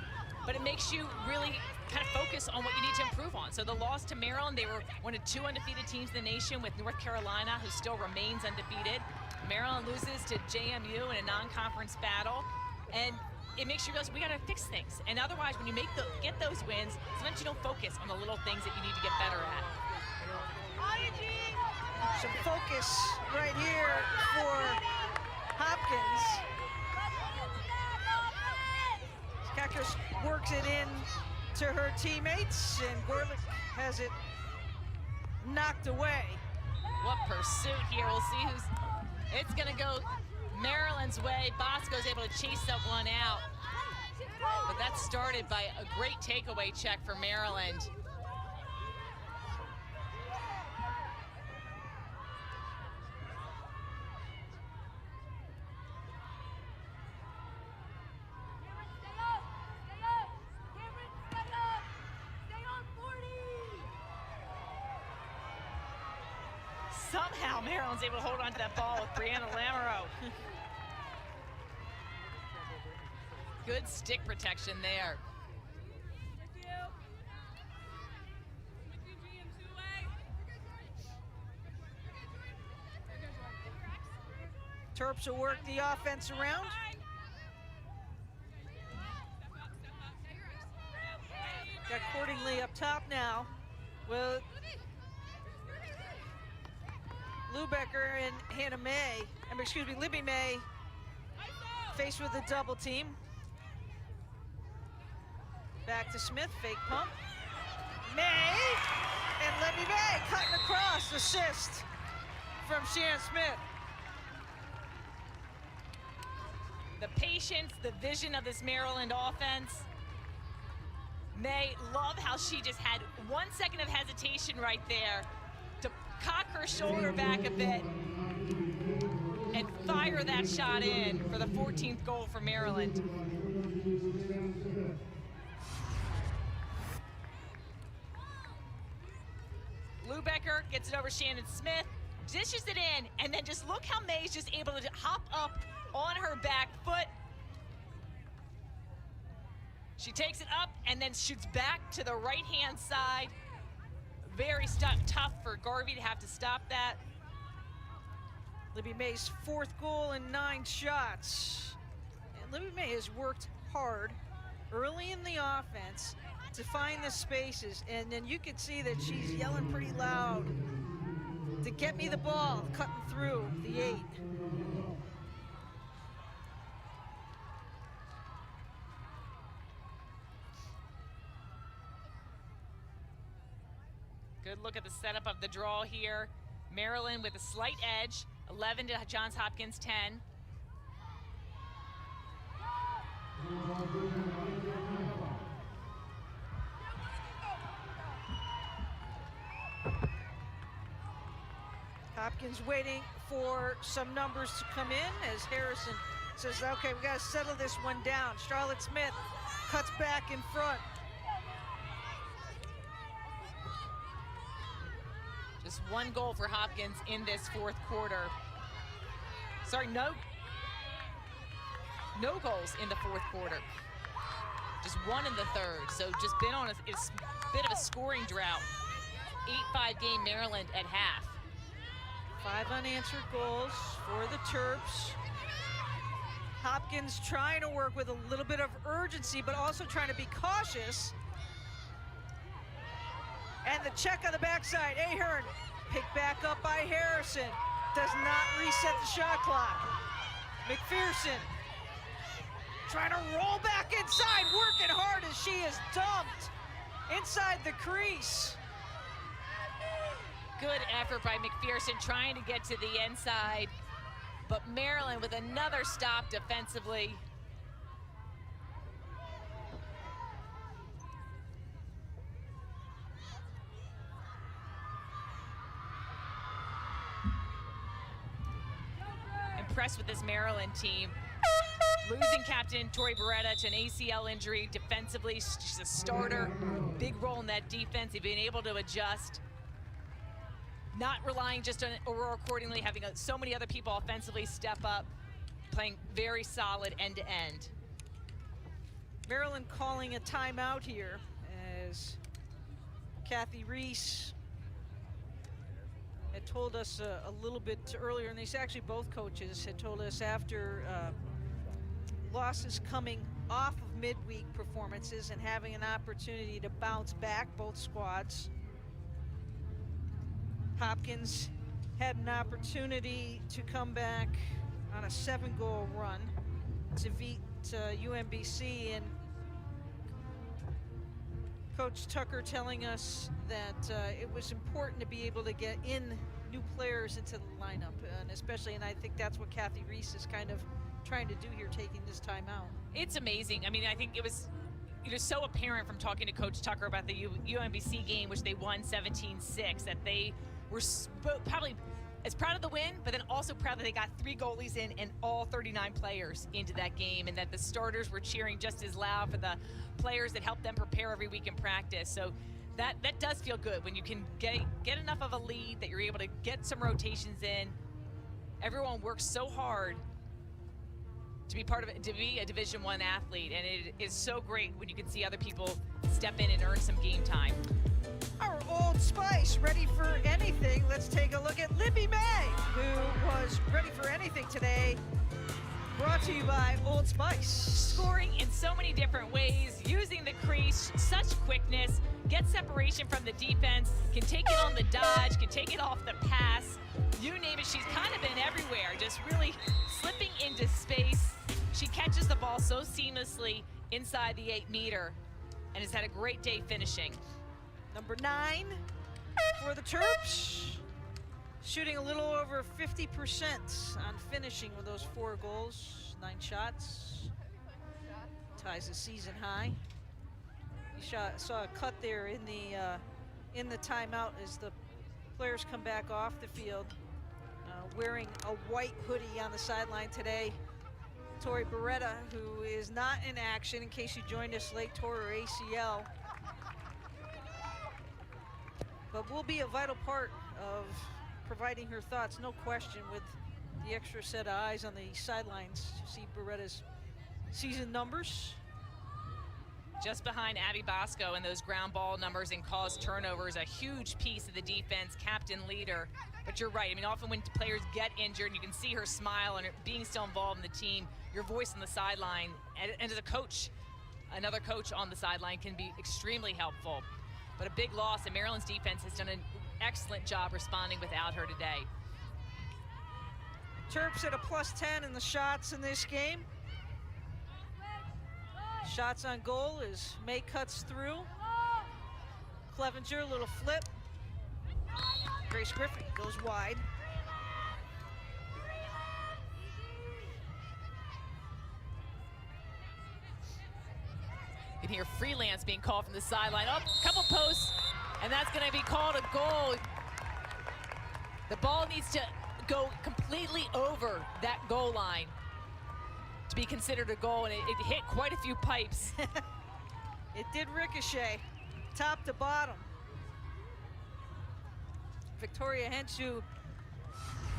but it makes you really kind of focus on what you need to improve on. So the loss to Maryland, they were one of 2 undefeated teams in the nation, with North Carolina, who still remains undefeated. Maryland loses to JMU in a non-conference battle, and it makes you realize we got to fix things. And otherwise, when you get those wins, sometimes you don't focus on the little things that you need to get better at. Some focus right here for Hopkins. Kakis works it in to her teammates, and Gorlick has it knocked away. What pursuit here. We'll see who's, it's gonna go Maryland's way. Bosco's able to chase that one out. But that's started by a great takeaway check for Maryland. somehow Maryland's able to hold on to that ball with Brianna Lamoureux. Good stick protection there. Terps will work the offense around. Got Cordingley up top now. Well, Lubecker and Hannah May, Libby May, faced with a double team. Back to Smith, fake pump. May, and Libby May cutting across, assist from Shannon Smith. The patience, the vision of this Maryland offense. May, love how she just had 1 second of hesitation right there to cock her shoulder back a bit and fire that shot in for the 14th goal for Maryland. Lubecker gets it over Shannon Smith, dishes it in, and then just look how May's just able to hop up on her back foot. She takes it up and then shoots back to the right-hand side. Very tough for Garvey to have to stop that. Libby May's 4th goal in 9 shots. And Libby May has worked hard early in the offense to find the spaces, and then you can see that she's yelling pretty loud to get me the ball, cutting through the 8. Good look at the setup of the draw here. Maryland with a slight edge, 11 to Johns Hopkins 10. Hopkins waiting for some numbers to come in as Harrison says, okay, we got to settle this one down. Charlotte Smith cuts back in front. Just 1 goal for Hopkins in this 4th quarter. Sorry, no goals in the 4th quarter. Just 1 in the 3rd. So just been on a bit of a scoring drought. 8-5 game Maryland at half. 5 unanswered goals for the Terps. Hopkins trying to work with a little bit of urgency, but also trying to be cautious. And the check on the backside, Ahern picked back up by Harrison. Does not reset the shot clock. Mcpherson trying to roll back inside, working hard as she is dumped inside the crease. Good effort by Mcpherson trying to get to the inside, but Maryland with another stop defensively. Impressed with this Maryland team. Losing captain Tori Beretta to an ACL injury defensively. She's a starter, big role in that defense. They've been able to adjust. Not relying just on Aurora Cordingley, having so many other people offensively step up, playing very solid end to end. Maryland calling a timeout here as Kathy Reese had told us a little bit earlier, and these actually both coaches had told us after losses coming off of midweek performances and having an opportunity to bounce back, both squads. Hopkins had an opportunity to come back on a 7-goal run to beat UMBC, and Coach Tucker telling us that it was important to be able to get in new players into the lineup, and especially, and I think that's what Kathy Reese is kind of trying to do here, taking this time out. It's amazing. I mean, I think it was so apparent from talking to Coach Tucker about the UMBC game, which they won 17-6, that they were probably as proud of the win, but then also proud that they got 3 goalies in and all 39 players into that game, and that the starters were cheering just as loud for the players that helped them prepare every week in practice. So that does feel good when you can get enough of a lead that you're able to get some rotations in. Everyone works so hard to be part of it, to be a Division I athlete, and it is so great when you can see other people step in and earn some game time. Our Old Spice ready for anything. Let's take a look at Libby May, who was ready for anything today. Brought to you by Old Spice. Scoring in so many different ways, using the crease, such quickness, get separation from the defense, can take it on the dodge, can take it off the pass. You name it, she's kind of been everywhere, just really slipping into space. She catches the ball so seamlessly inside the 8-meter and has had a great day finishing. Number 9 for the Terps, shooting a little over 50% on finishing with those 4 goals, 9 shots, ties the season high. You saw a cut there in the timeout as the players come back off the field, wearing a white hoodie on the sideline today. Tori Beretta, who is not in action, in case you joined us late, tore her ACL, but will be a vital part of providing her thoughts, no question, with the extra set of eyes on the sidelines to see Beretta's season numbers. Just behind Abby Bosco and those ground ball numbers and caused turnovers, a huge piece of the defense, captain leader. But you're right, I mean, often when players get injured, you can see her smile and being still involved in the team, your voice on the sideline, and as a coach, another coach on the sideline can be extremely helpful. But a big loss, and Maryland's defense has done an excellent job responding without her today. Terps at a +10 in the shots in this game. Shots on goal as May cuts through. Clevenger, a little flip. Grace Griffin goes wide. You can hear Freelance being called from the sideline. Oh, couple posts, and that's going to be called a goal. The ball needs to go completely over that goal line to be considered a goal, and it hit quite a few pipes. It did ricochet, top to bottom. Victoria Henshaw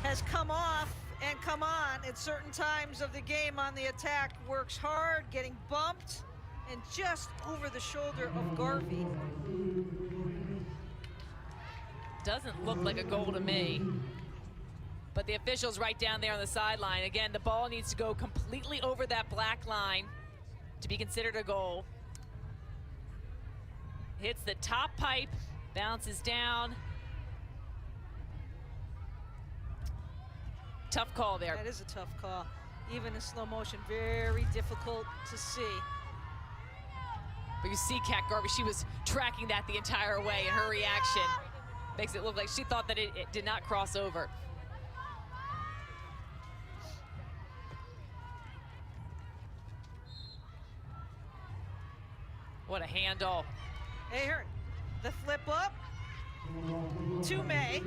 has come off and come on at certain times of the game on the attack, works hard, getting bumped, and just over the shoulder of Garvey. Doesn't look like a goal to me. But the official's right down there on the sideline. Again, the ball needs to go completely over that black line to be considered a goal. Hits the top pipe, bounces down. Tough call there. That is a tough call. Even in slow motion, very difficult to see. But you see Kat Garvey, she was tracking that the entire way, and her reaction makes it look like she thought that it did not cross over. What a handle. Ahern, the flip up to May.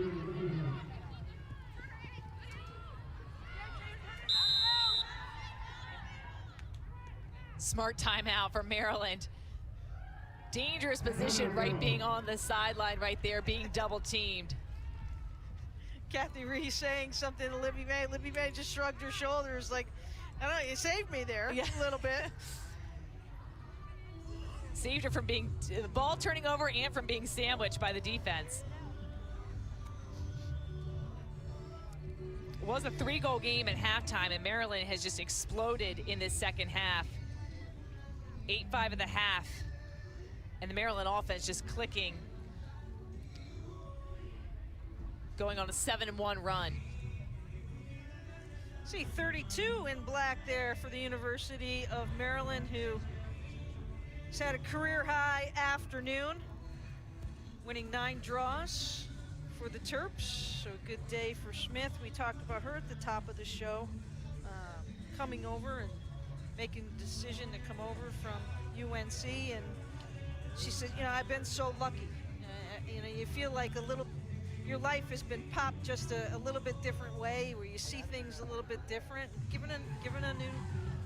Smart timeout for Maryland. Dangerous position, right being on the sideline right there, being double teamed. Kathy Reese saying something to Libby May. Libby May just shrugged her shoulders like, I don't know, you saved me there a little bit. Saved her from being, the ball turning over and from being sandwiched by the defense. It was a 3-goal game at halftime, and Maryland has just exploded in this second half. 8-5 at the half, and the Maryland offense just clicking, going on a 7-1 run. See 32 in black there for the University of Maryland, who has had a career-high afternoon, winning 9 draws for the Terps. So a good day for Smith. We talked about her at the top of the show, coming over and making the decision to come over from UNC, and she said, you know, I've been so lucky. You know, you feel like your life has been popped just a little bit different way, where you see things a little bit different, given a new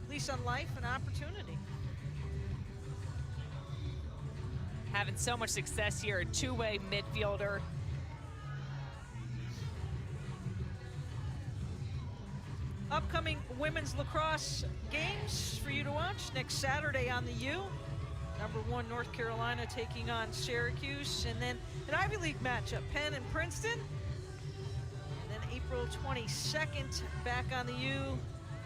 lease on life and opportunity. having so much success here, a two-way midfielder. Upcoming women's lacrosse games for you to watch next Saturday on the U. #1 North Carolina taking on Syracuse, and then an Ivy League matchup, Penn and Princeton. And then April 22nd, back on the U,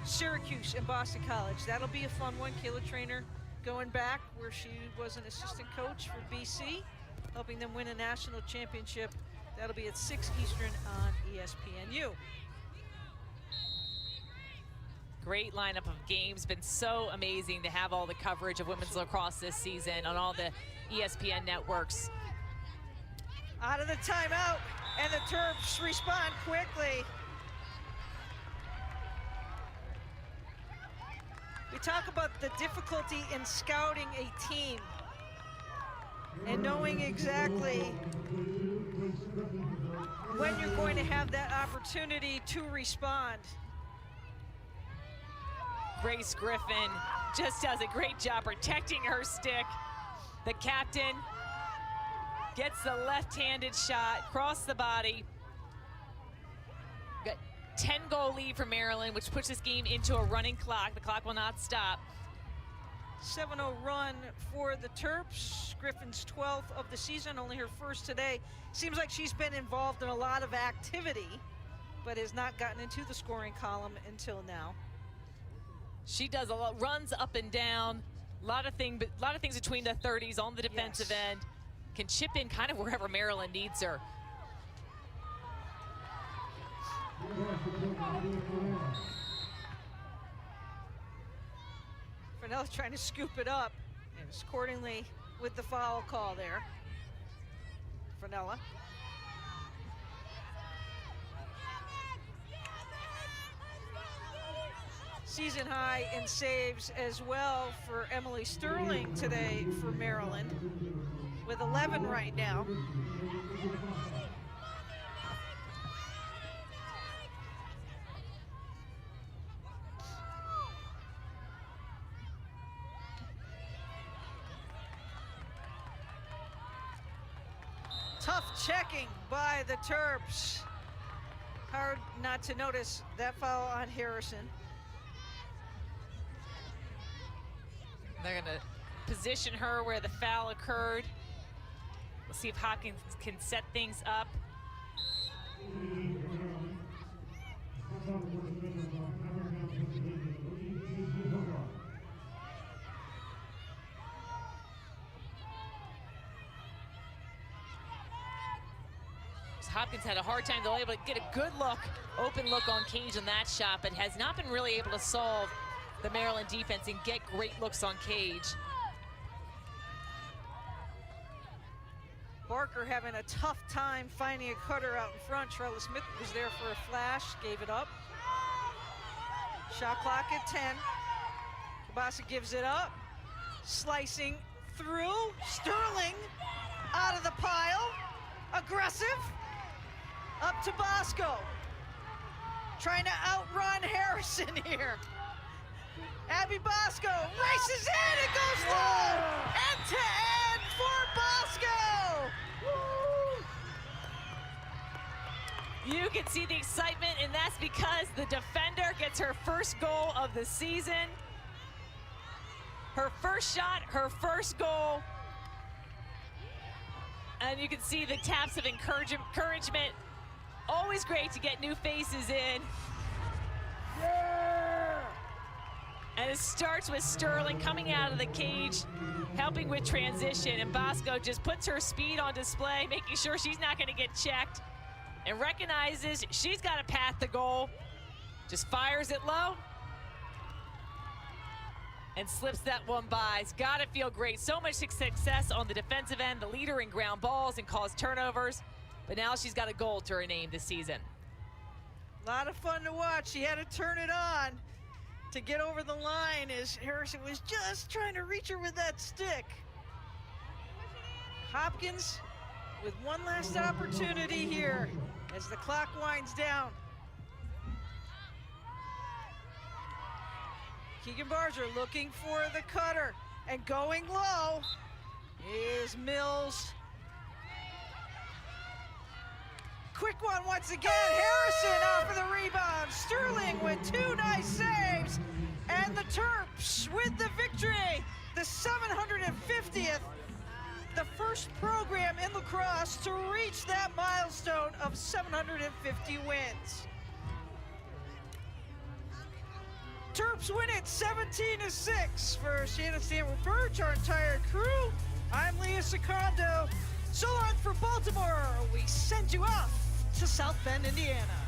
Syracuse and Boston College. That'll be a fun one. Kayla Trainer going back where she was an assistant coach for BC, helping them win a national championship. That'll be at 6 Eastern on ESPNU. Great lineup of games. Been so amazing to have all the coverage of women's lacrosse this season on all the ESPN networks. Out of the timeout, and the Terps respond quickly. We talk about the difficulty in scouting a team and knowing exactly when you're going to have that opportunity to respond. Grace Griffin just does a great job protecting her stick. The captain gets the left-handed shot across the body. Got 10-goal lead for Maryland, which puts this game into a running clock. The clock will not stop. 7-0 run for the Terps. Griffin's 12th of the season, only her first today. Seems like she's been involved in a lot of activity, but has not gotten into the scoring column until now. She does a lot, runs up and down, a lot of things between the 30s on the defensive end. Can chip in kind of wherever Maryland needs her. Frenella's trying to scoop it up, and accordingly with the foul call there. Frenella. Season high in saves as well for Emily Sterling today for Maryland, with 11 right now. Tough checking by the Terps. Hard not to notice that foul on Harrison. They're gonna position her where the foul occurred. We'll see if Hopkins can set things up. Hopkins had a hard time to able to get a good look, open look on Cage on that shot, but has not been really able to solve the Maryland defense and get great looks on Cage. Barker having a tough time finding a cutter out in front. Charlotte Smith was there for a flash, gave it up. Shot clock at 10. Kabasa gives it up. Slicing through. Sterling out of the pile. Aggressive. Up to Bosco. Trying to outrun Harrison here. Abby Bosco races in, it goes through! End to end for Bosco! Woo! You can see the excitement, and that's because the defender gets her first goal of the season. Her first shot, her first goal. And you can see the taps of encouragement. Always great to get new faces in. Yeah! And it starts with Sterling coming out of the cage, helping with transition, and Bosco just puts her speed on display, making sure she's not going to get checked, and recognizes she's got a path to goal. Just fires it low and slips that one by. It's got to feel great. So much success on the defensive end, the leader in ground balls and caused turnovers, but now she's got a goal to her name this season. A lot of fun to watch. She had to turn it on to get over the line as Harrison was just trying to reach her with that stick. Hopkins with one last opportunity here as the clock winds down. Keegan Barger looking for the cutter and going low. is Mills. Quick one once again. Harrison off of the rebound. Sterling with 2 nice saves. And the Terps with the victory. The 750th. The first program in lacrosse to reach that milestone of 750 wins. Terps win it 17-6 for Shannon Smith, our entire crew. I'm Leah Secondo. So long for Baltimore. We send you off to South Bend, Indiana.